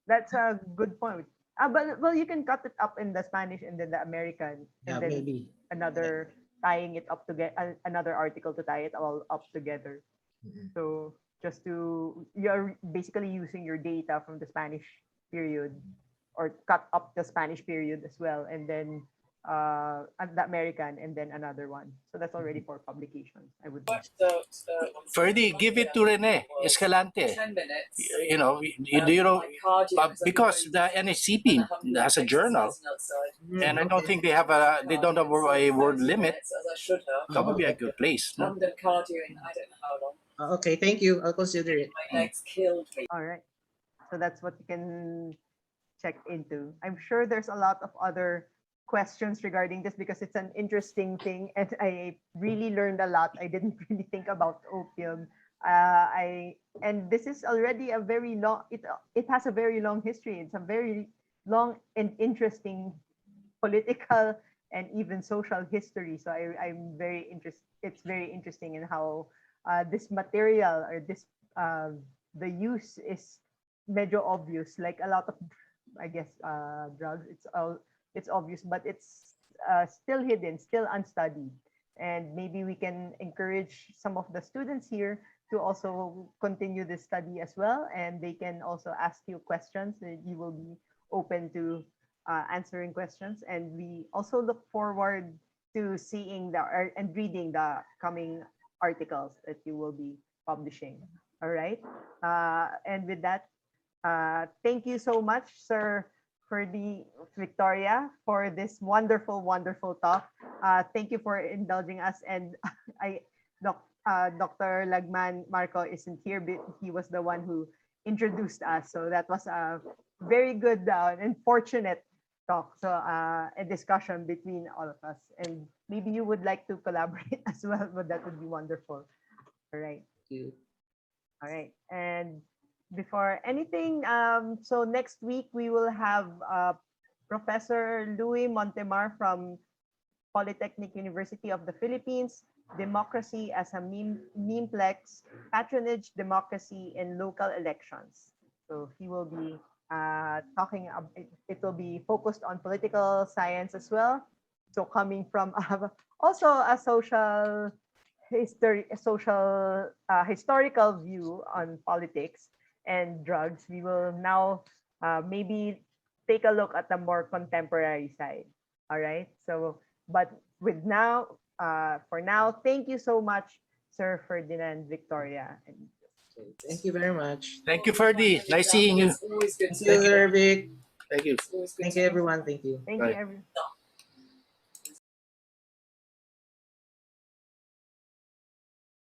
That's a good point. But well, you can cut it up in the Spanish and then the American, and then maybe another tying it up to get another article to tie it all up together. Mhm. So just to, you're basically using your data from the Spanish period or cut up the Spanish period as well, and then the American, and then another one. So that's already for publications, I would think. Ferdy, give it to Rene Escalante. 10 minutes. You know, because the NSCP has a journal, and I don't think they don't have a word limit. As I should have. That would be a good place. I No? haven't done cardio in I don't know how long. Okay, thank you. I'll consider it. My legs killed me. All right. So that's what you can check into. I'm sure there's a lot of other questions regarding this because it's an interesting thing, and I really learned a lot. I didn't really think about opium. And this is already a very long. It has a very long history. It's a very long and interesting political and even social history. So I'm very interested. It's very interesting in how this material or this the use is medyo obvious. Like a lot of, I guess, drugs. It's obvious, but it's still hidden, still unstudied. And maybe we can encourage some of the students here to also continue this study as well, and they can also ask you questions. You will be open to answering questions, and we also look forward to seeing and reading the coming articles that you will be publishing. All right, and with that, thank you so much, Sir Victoria, for this wonderful, wonderful talk. Thank you for indulging us. And Dr. Lagman Marco isn't here, but he was the one who introduced us. So that was a very good and fortunate talk. So a discussion between all of us. And maybe you would like to collaborate as well, but that would be wonderful. All right. Thank you. All right. And before anything, so next week we will have Professor Louis Montemar from Polytechnic University of the Philippines, Democracy as a Memeplex, Patronage, Democracy, and Local Elections. So he will be talking, it will be focused on political science as well. So coming from also a historical view on politics and drugs, we will now maybe take a look at the more contemporary side. All right. So, but with now, for now, thank you so much, Sir Ferdinand, Victoria. Okay, thank you very much. Thank you, Ferdy. Nice seeing you. It's always good Thank to you, Sir Vic. Thank you. It's always good Thank to you, everyone. Thank you. Thank Right. you, everyone. stop.